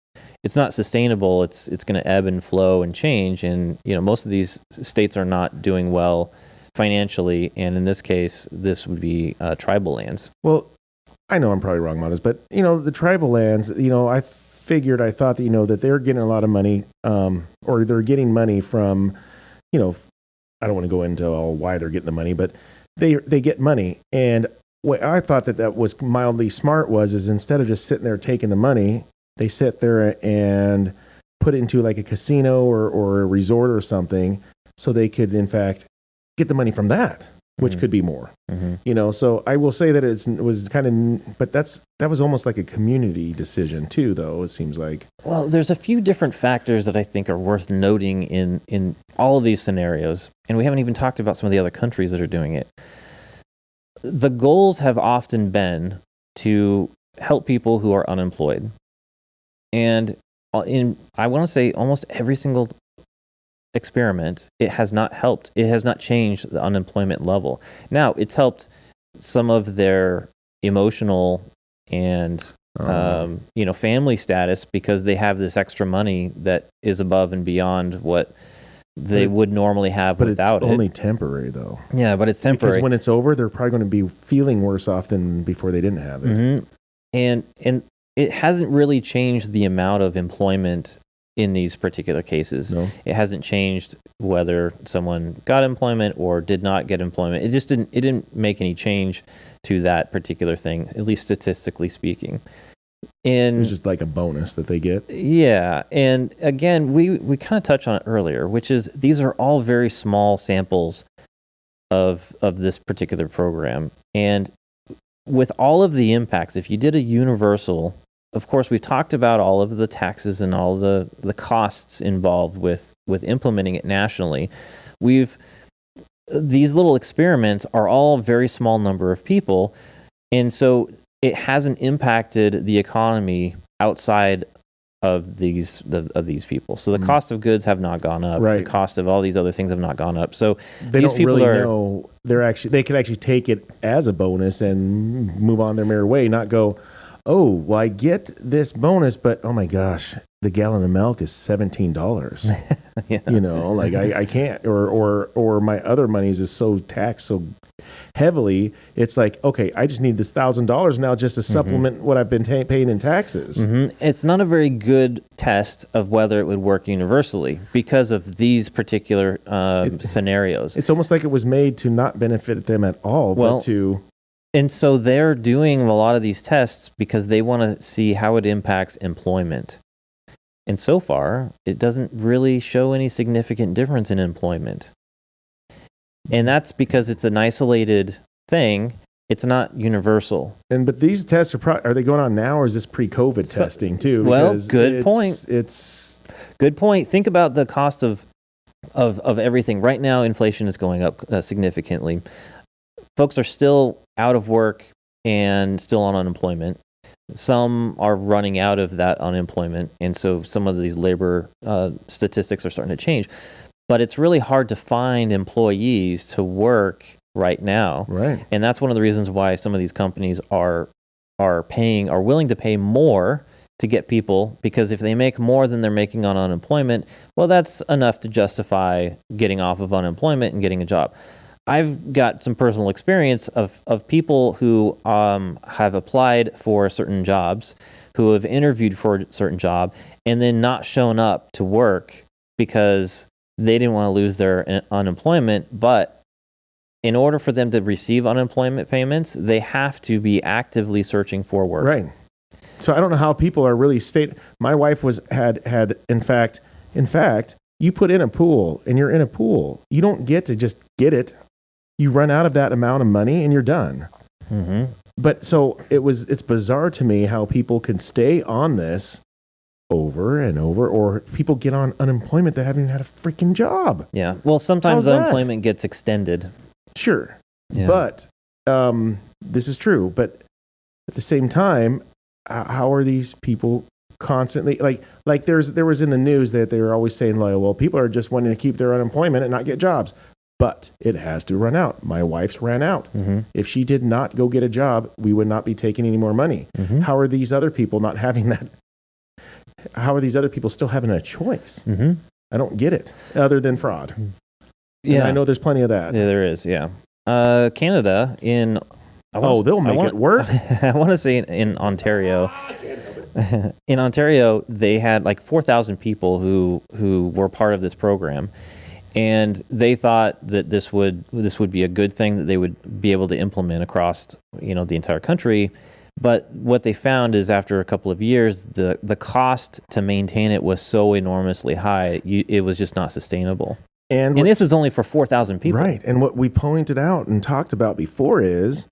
It's not sustainable. It's going to ebb and flow and change. And most of these states are not doing well financially. And in this case, this would be tribal lands. Well, I know I'm probably wrong about this, but the tribal lands. I thought that that they're getting a lot of money, or they're getting money from, I don't want to go into all why they're getting the money, but they get money. And what I thought that was mildly smart is instead of just sitting there taking the money, they sit there and put it into like a casino or a resort or something, so they could in fact get the money from that, which could be more. So I will say that it was kind of, but that was almost like a community decision too, though, it seems like. Well, there's a few different factors that I think are worth noting in all of these scenarios, and we haven't even talked about some of the other countries that are doing it. The goals have often been to help people who are unemployed. And I want to say almost every single experiment, it has not helped. It has not changed the unemployment level. Now, it's helped some of their emotional and family status because they have this extra money that is above and beyond what they would normally have without it. But it's only temporary, though. Yeah, but it's temporary. Because when it's over, they're probably going to be feeling worse off than before they didn't have it. And it hasn't really changed the amount of employment in these particular cases. No. It hasn't changed whether someone got employment or did not get employment. It didn't make any change to that particular thing, at least statistically speaking. And it's just like a bonus that they get. Yeah. And again, we kind of touched on it earlier, which is these are all very small samples of this particular program. And with all of the impacts, if you did a universal, of course, we've talked about all of the taxes and all the costs involved with implementing it nationally. These little experiments are all very small number of people, and so it hasn't impacted the economy outside of these people. So the cost of goods have not gone up. Right. The cost of all these other things have not gone up. So they these don't people really know they can actually take it as a bonus and move on their merry way, not go, oh, well, I get this bonus, but oh my gosh, the gallon of milk is $17. Yeah. You know, like I can't, or my other monies is so taxed so heavily. It's like, okay, I just need this $1,000 now just to supplement what I've been paying in taxes. It's not a very good test of whether it would work universally because of these particular scenarios. It's almost like it was made to not benefit them at all, but to... And so they're doing a lot of these tests because they want to see how it impacts employment. And so far, it doesn't really show any significant difference in employment. And that's because it's an isolated thing. It's not universal. But these tests are they going on now, or is this pre-COVID testing too? Well, Because good point. It's good point. Think about the cost of everything. Right now, inflation is going up significantly. Folks are still out of work and still on unemployment. Some are running out of that unemployment, and so some of these labor statistics are starting to change. But it's really hard to find employees to work right now. right. And that's one of the reasons why some of these companies are willing to pay more to get people, because if they make more than they're making on unemployment, well, that's enough to justify getting off of unemployment and getting a job. I've got some personal experience of people who have applied for certain jobs, who have interviewed for a certain job, and then not shown up to work because they didn't want to lose their unemployment. But in order for them to receive unemployment payments, they have to be actively searching for work. Right. So I don't know how people are really My wife had in fact, you put in a pool and you're in a pool. You don't get to just get it. You run out of that amount of money and you're done. But so it's bizarre to me how people can stay on this over and over, or people get on unemployment that haven't even had a freaking job. Yeah. Well, sometimes unemployment gets extended. Sure. Yeah. But this is true. But at the same time, how are these people constantly like there was in the news that they were always saying, like, well, people are just wanting to keep their unemployment and not get jobs. But it has to run out. My wife's ran out. If she did not go get a job, we would not be taking any more money. How are these other people not having that? How are these other people still having a choice? I don't get it, other than fraud. Yeah, and I know there's plenty of that. Yeah, there is. Yeah, Canada they'll make it work. I want to say in Ontario. In Ontario, they had like 4,000 people who were part of this program. And they thought that this would be a good thing that they would be able to implement across, the entire country. But what they found is after a couple of years, the cost to maintain it was so enormously high, it was just not sustainable. And this is only for 4,000 people. Right. And what we pointed out and talked about before is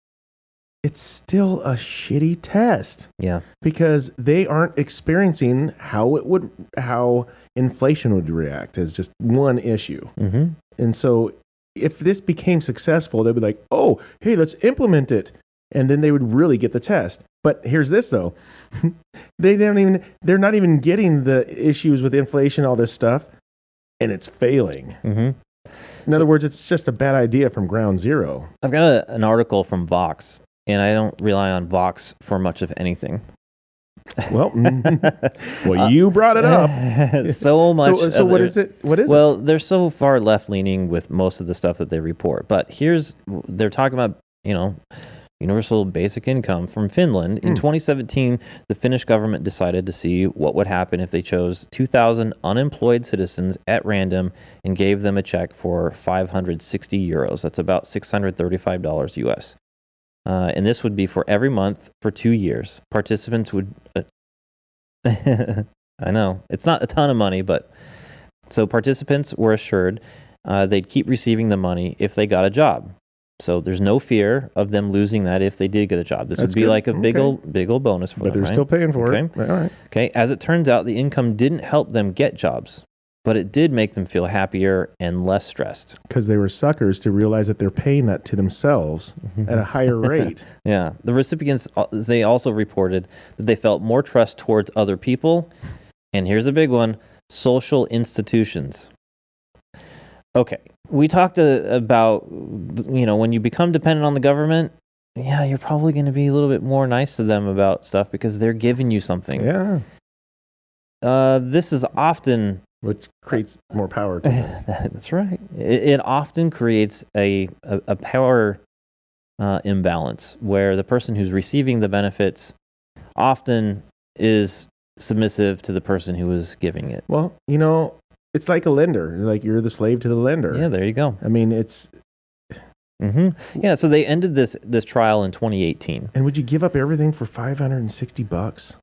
it's still a shitty test. Yeah. Because they aren't experiencing how inflation would react as just one issue. And so if this became successful, they'd be like, oh, hey, let's implement it. And then they would really get the test. But here's this though. They're not even getting the issues with inflation, all this stuff, and it's failing. In other words, it's just a bad idea from ground zero. I've got an article from Vox, and I don't rely on Vox for much of anything. Well, you brought it up. So much. So what is it? What is it? Well, they're so far left-leaning with most of the stuff that they report. But they're talking about, universal basic income from Finland. In 2017, the Finnish government decided to see what would happen if they chose 2,000 unemployed citizens at random and gave them a check for 560 euros. That's about $635 US. And this would be for every month for 2 years. Participants would... I know, it's not a ton of money, but... So participants were assured they'd keep receiving the money if they got a job. So there's no fear of them losing that if they did get a job. This would be like a big old bonus for them, but they're still paying for it. All right. Okay. As it turns out, the income didn't help them get jobs, but it did make them feel happier and less stressed. Because they were suckers to realize that they're paying that to themselves at a higher rate. Yeah. The recipients, they also reported that they felt more trust towards other people And here's a big one: social institutions. Okay, we talked about, when you become dependent on the government, yeah, you're probably going to be a little bit more nice to them about stuff because they're giving you something. Yeah. This is often... Which creates more power to them. That's right. It often creates a power imbalance where the person who's receiving the benefits often is submissive to the person who is giving it. Well, it's like a lender. Like you're the slave to the lender. Yeah, there you go. I mean, it's... Mm-hmm. Yeah, so they ended this trial in 2018. And would you give up everything for $560?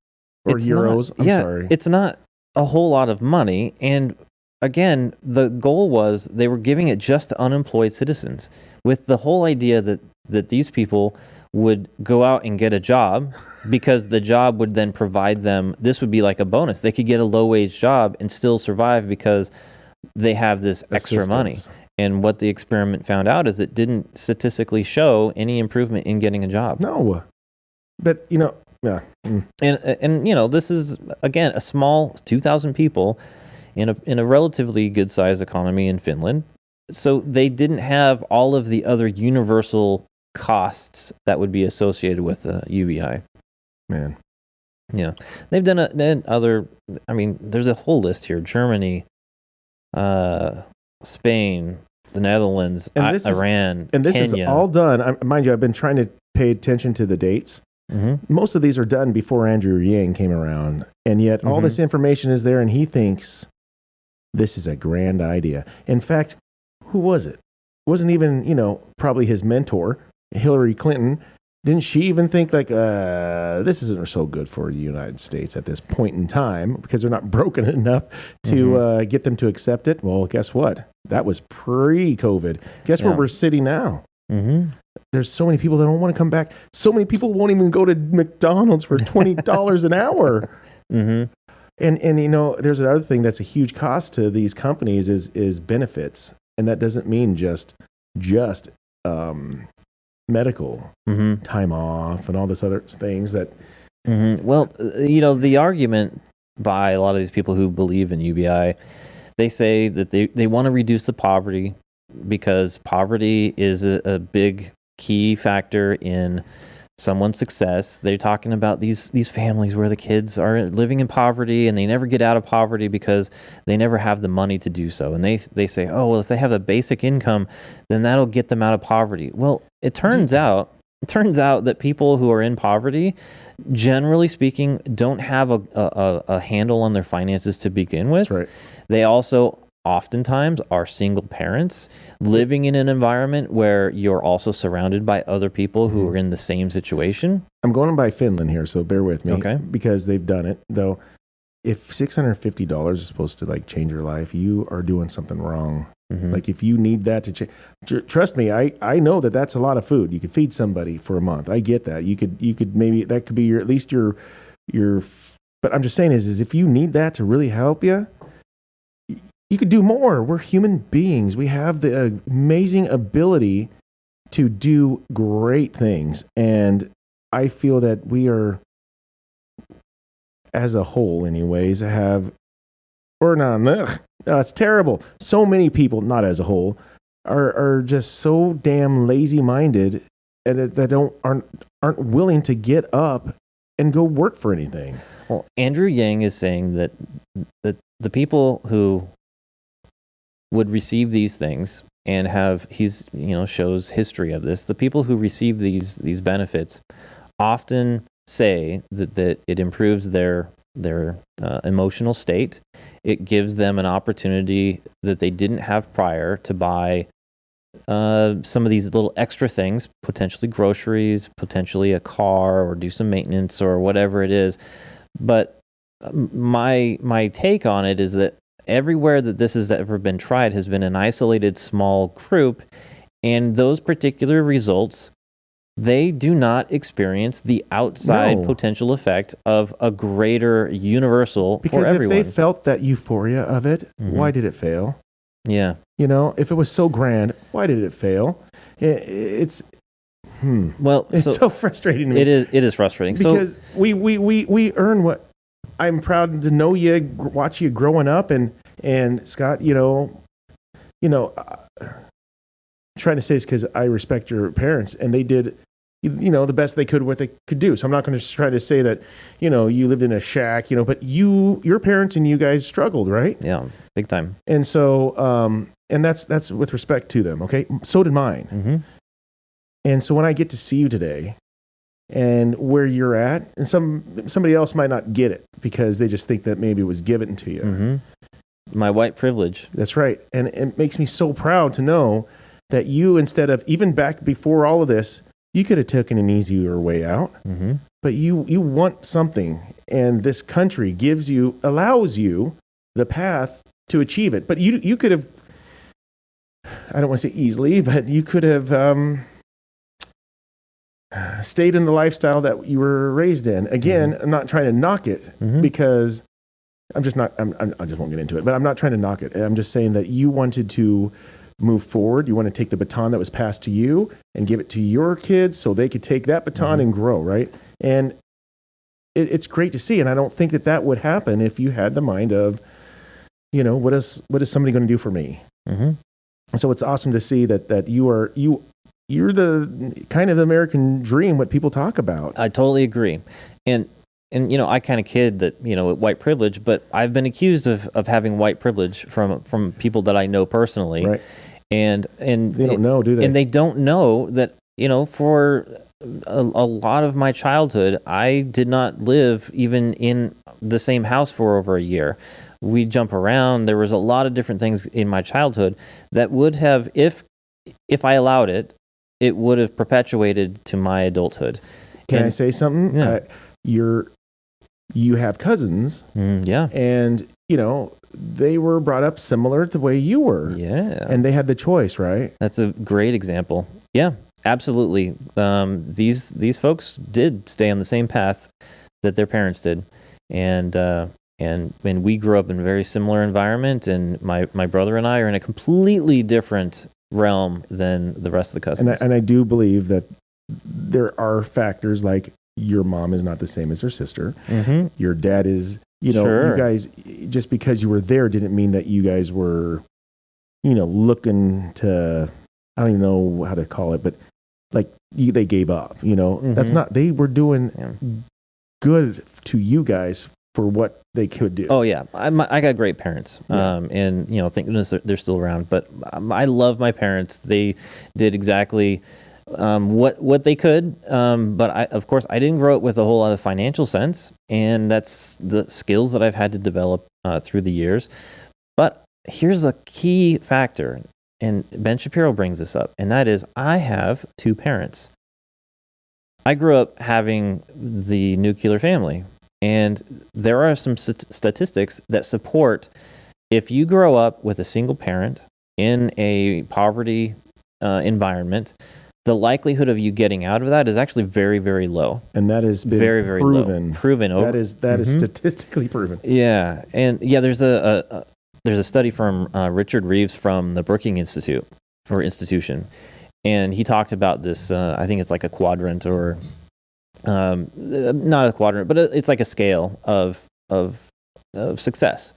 Or euros? I'm sorry. It's not a whole lot of money. And again, the goal was they were giving it just to unemployed citizens with the whole idea that these people would go out and get a job because the job would then provide them, this would be like a bonus. They could get a low-wage job and still survive because they have this extra money. And what the experiment found out is it didn't statistically show any improvement in getting a job. No. But, yeah. And this is, again, a small 2,000 people in a relatively good-sized economy in Finland. So they didn't have all of the other universal costs that would be associated with UBI. Man. Yeah. They've done other, there's a whole list here. Germany, Spain, the Netherlands, Iran, and this Kenya. is all done. Mind you, I've been trying to pay attention to the dates. Mm-hmm. Most of these are done before Andrew Yang came around. And yet all this information is there, and he thinks this is a grand idea. In fact, who was it? It wasn't even, probably his mentor, Hillary Clinton. Didn't she even think this isn't so good for the United States at this point in time because they're not broken enough to get them to accept it? Well, guess what? That was pre-COVID. Guess where we're sitting now? Mm-hmm. There's so many people that don't want to come back. So many people won't even go to McDonald's for $20 an hour. Mm-hmm. And there's another thing that's a huge cost to these companies is benefits, and that doesn't mean just medical time off and all this other things that. Mm-hmm. Well, the argument by a lot of these people who believe in UBI, they say that they want to reduce the poverty because poverty is a big key factor in someone's success. They're talking about these families where the kids are living in poverty and they never get out of poverty because they never have the money to do so. And they say, oh, well, if they have a basic income, then that'll get them out of poverty. Well, it turns out that people who are in poverty, generally speaking, don't have a handle on their finances to begin with. That's right. They also oftentimes are single parents living in an environment where you're also surrounded by other people who are in the same situation. I'm going by Finland here, so bear with me. Okay. Because they've done it. Though, if $650 is supposed to change your life, you are doing something wrong. Mm-hmm. Like if you need that to change, trust me, I know that that's a lot of food. You could feed somebody for a month. I get that. You could maybe that could be at least your. But I'm just saying is if you need that to really help you. You could do more. We're human beings. We have the amazing ability to do great things. And I feel that we are, as a whole anyways, it's terrible. So many people, not as a whole, are just so damn lazy-minded and that aren't willing to get up and go work for anything. Well, Andrew Yang is saying that the people who would receive these things and shows history of this. The people who receive these benefits often say that it improves their emotional state. It gives them an opportunity that they didn't have prior to buy some of these little extra things, potentially groceries, potentially a car, or do some maintenance or whatever it is. But my take on it is that everywhere that this has ever been tried has been an isolated small group, and those particular results, they do not experience the outside potential effect of a greater universal for everyone. Because if they felt that euphoria of it, why did it fail? Yeah. If it was so grand, why did it fail? It's Well, it's so frustrating to me. It is frustrating. Because we earn what? I'm proud to know you, watch you growing up, and Scott, trying to say this because I respect your parents, and they did, the best they could, what they could do. So I'm not going to try to say that, you lived in a shack, but your parents and you guys struggled, right? Yeah, big time. And so, and that's with respect to them. Okay. So did mine. Mm-hmm. And so when I get to see you today and where you're at, and somebody else might not get it because they just think that maybe it was given to you. Mm-hmm. My white privilege. That's right. And it makes me so proud to know that you, instead of, even back before all of this, you could have taken an easier way out, mm-hmm. but you want something, and this country allows you the path to achieve it. But you could have, I don't want to say easily, but you could have stayed in the lifestyle that you were raised in. Again, mm-hmm. I'm not trying to knock it mm-hmm. because I just won't get into it, but I'm not trying to knock it. I'm just saying that you wanted to move forward. You want to take the baton that was passed to you and give it to your kids so they could take that baton mm-hmm. and grow, right? And it's great to see. And I don't think that would happen if you had the mind of, what is somebody going to do for me? Mm-hmm. So it's awesome to see that you're the kind of American dream, what people talk about. I totally agree. And I kind of kid that, white privilege, but I've been accused of having white privilege from people that I know personally. Right. And they don't know, do they? And they don't know that, for a lot of my childhood, I did not live even in the same house for over a year. We jump around. There was a lot of different things in my childhood that would have, if I allowed it, it would have perpetuated to my adulthood. Can I say something? Yeah. You have cousins. Yeah. And, they were brought up similar to the way you were. Yeah. And they had the choice, right? That's a great example. Yeah, absolutely. These folks did stay on the same path that their parents did. And we grew up in a very similar environment, and my brother and I are in a completely different realm than the rest of the cousins. And I do believe that there are factors like your mom is not the same as her sister. Mm-hmm. Your dad is, Sure. You guys, just because you were there didn't mean that you guys were, looking to, I don't even know how to call it, but like they gave up, Mm-hmm. That's not, they were doing good to you guys for what they could do. Oh yeah, I got great parents, Yeah. and thank goodness they're still around. But I love my parents. They did exactly what they could, but of course I didn't grow up with a whole lot of financial sense, and that's the skills that I've had to develop through the years. But here's a key factor, and Ben Shapiro brings this up, and that is I have two parents. I grew up having the nuclear family, and there are some statistics that support if you grow up with a single parent in a poverty environment, the likelihood of you getting out of that is actually very, very low. And that has been very, very proven. low. Proven over. That is statistically proven. Yeah, and there's a study from Richard Reeves from the Brookings Institution, and he talked about this. I think it's like a quadrant, or not a quadrant, but it's like a scale of success.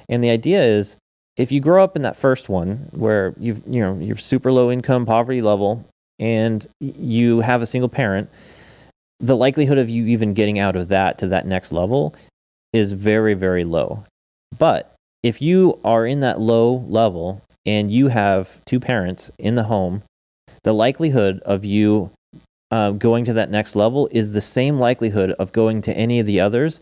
And the idea is, if you grow up in that first one where you're super low income, poverty level, and you have a single parent, the likelihood of you even getting out of that to that next level is very, very low. But if you are in that low level and you have two parents in the home, the likelihood of you going to that next level is the same likelihood of going to any of the others.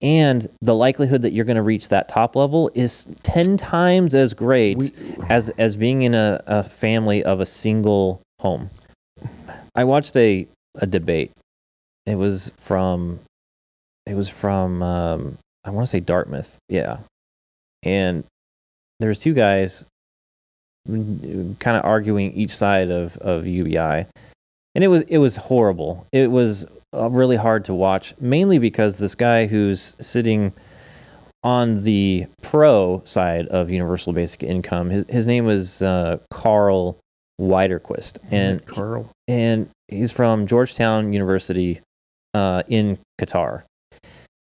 And the likelihood that you're going to reach that top level is 10 times as great as being in a family of a single home. I watched a debate. It was from I want to say Dartmouth. Yeah. And there's two guys kind of arguing each side of UBI. And it was horrible. It was really hard to watch, mainly because this guy who's sitting on the pro side of universal basic income, his name was Carl Widerquist, and he's from Georgetown University in Qatar.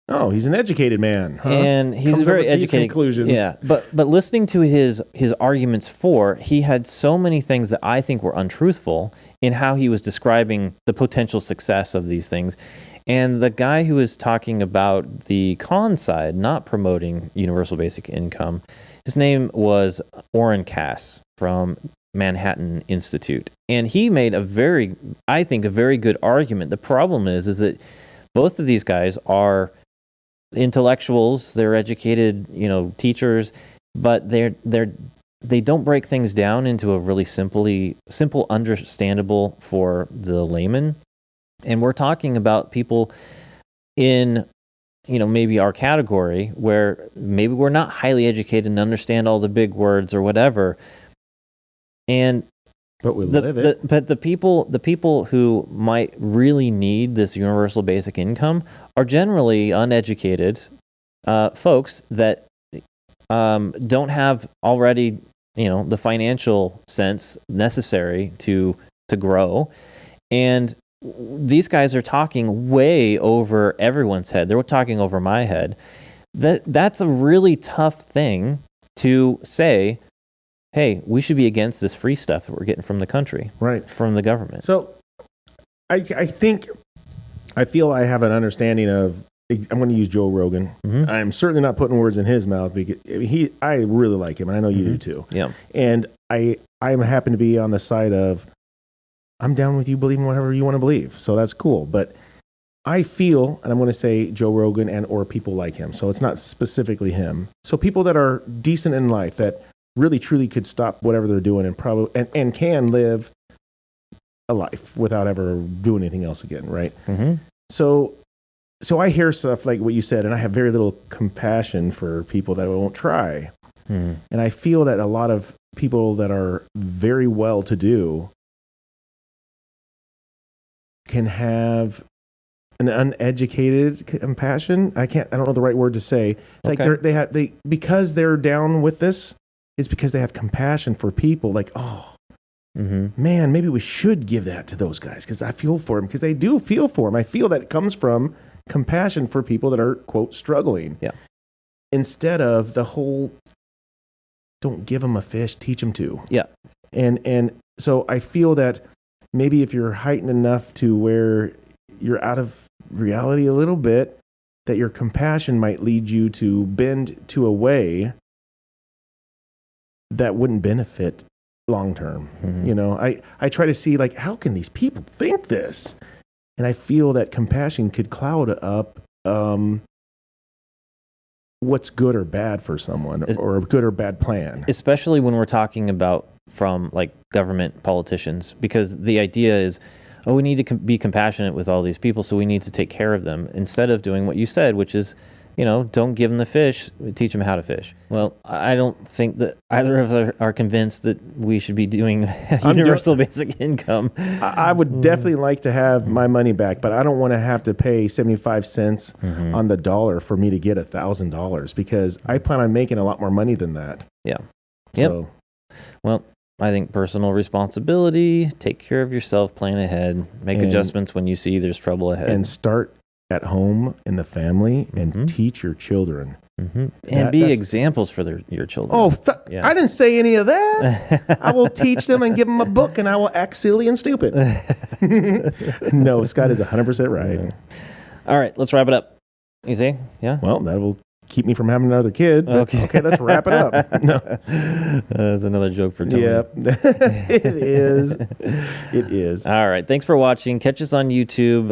Oh, he's an educated man, huh? And he's Comes very up with these educated. conclusions. Yeah, but listening to his arguments for, he had so many things that I think were untruthful in how he was describing the potential success of these things. And the guy who was talking about the con side, not promoting universal basic income, his name was Orrin Cass from Manhattan Institute. And he made I think, a very good argument. The problem is that both of these guys are intellectuals, they're educated, teachers, but they don't break things down into a really simple, understandable for the layman. And we're talking about people in, maybe our category where maybe we're not highly educated and understand all the big words or whatever. And but we live it. But the people who might really need this universal basic income are generally uneducated folks that don't have already, the financial sense necessary to grow. And these guys are talking way over everyone's head. They're talking over my head. That's a really tough thing to say. Hey, we should be against this free stuff that we're getting from the country, right? From the government. So, I feel I have an understanding of. I'm going to use Joe Rogan. Mm-hmm. I'm certainly not putting words in his mouth because I really like him, and I know you do too. Yeah. And I happen to be on the side of I'm down with you believing whatever you want to believe, so that's cool. But I feel, and I'm going to say Joe Rogan and or people like him. So it's not specifically him. So people that are decent in life that really truly could stop whatever they're doing and probably and can live a life without ever doing anything else again, right? Mm-hmm. So I hear stuff like what you said, and I have very little compassion for people that won't try. Mm-hmm. And I feel that a lot of people that are very well-to-do can have an uneducated compassion. I don't know the right word to say. Like they because they're down with this. It's because they have compassion for people like, man, maybe we should give that to those guys because I feel for them because they do feel for them. I feel that it comes from compassion for people that are, quote, struggling. Yeah. Instead of the whole, don't give them a fish, teach them to. Yeah. And so I feel that maybe if you're heightened enough to where you're out of reality a little bit, that your compassion might lead you to bend to a way that wouldn't benefit long term. Mm-hmm. I try to see like, how can these people think this? And I feel that compassion could cloud up what's good or bad for someone or a good or bad plan. Especially when we're talking about from like government politicians, because the idea is, we need to be compassionate with all these people, so we need to take care of them instead of doing what you said, which is, don't give them the fish, teach them how to fish. Well, I don't think that either of us are convinced that we should be doing universal basic income. I would definitely like to have my money back, but I don't want to have to pay 75 cents on the dollar for me to get $1,000 because I plan on making a lot more money than that. Yeah. So, well, I think personal responsibility, take care of yourself, plan ahead, make adjustments when you see there's trouble ahead. And start at home in the family and teach your children. Mm-hmm. And be examples for your children. I didn't say any of that. I will teach them and give them a book and I will act silly and stupid. No, Scott is 100% right. Yeah. All right, let's wrap it up. You see? Yeah? Well, that will keep me from having another kid. Okay, let's wrap it up. No. That's another joke for Tony. Yep. It is. It is. All right. Thanks for watching. Catch us on YouTube.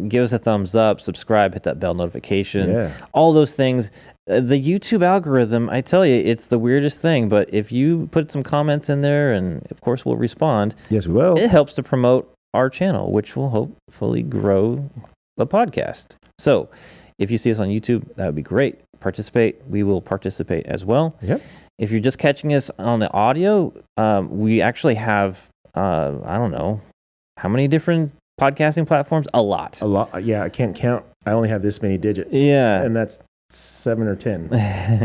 Give us a thumbs up, subscribe, hit that bell notification. Yeah. All those things. The YouTube algorithm, I tell you, it's the weirdest thing. But if you put some comments in there, and of course we'll respond. Yes, we will. It helps to promote our channel, which will hopefully grow the podcast. So if you see us on YouTube, that would be great. Participate. We will participate as well. Yep. If you're just catching us on the audio, we actually have, I don't know, how many different podcasting platforms? A lot. Yeah, I can't count. I only have this many digits. Yeah. And that's 7 or 10.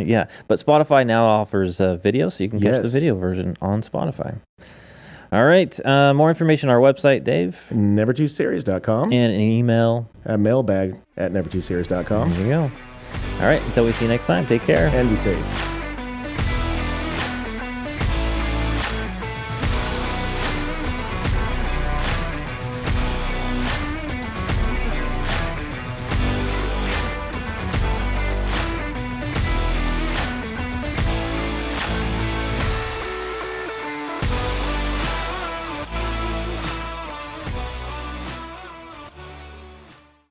Yeah. But Spotify now offers video, so you can catch the video version on Spotify. All right. More information on our website, Dave. Never2serious.com. And an email. Mailbag at never2serious.com. There you go. All right. Until we see you next time, take care. And be safe.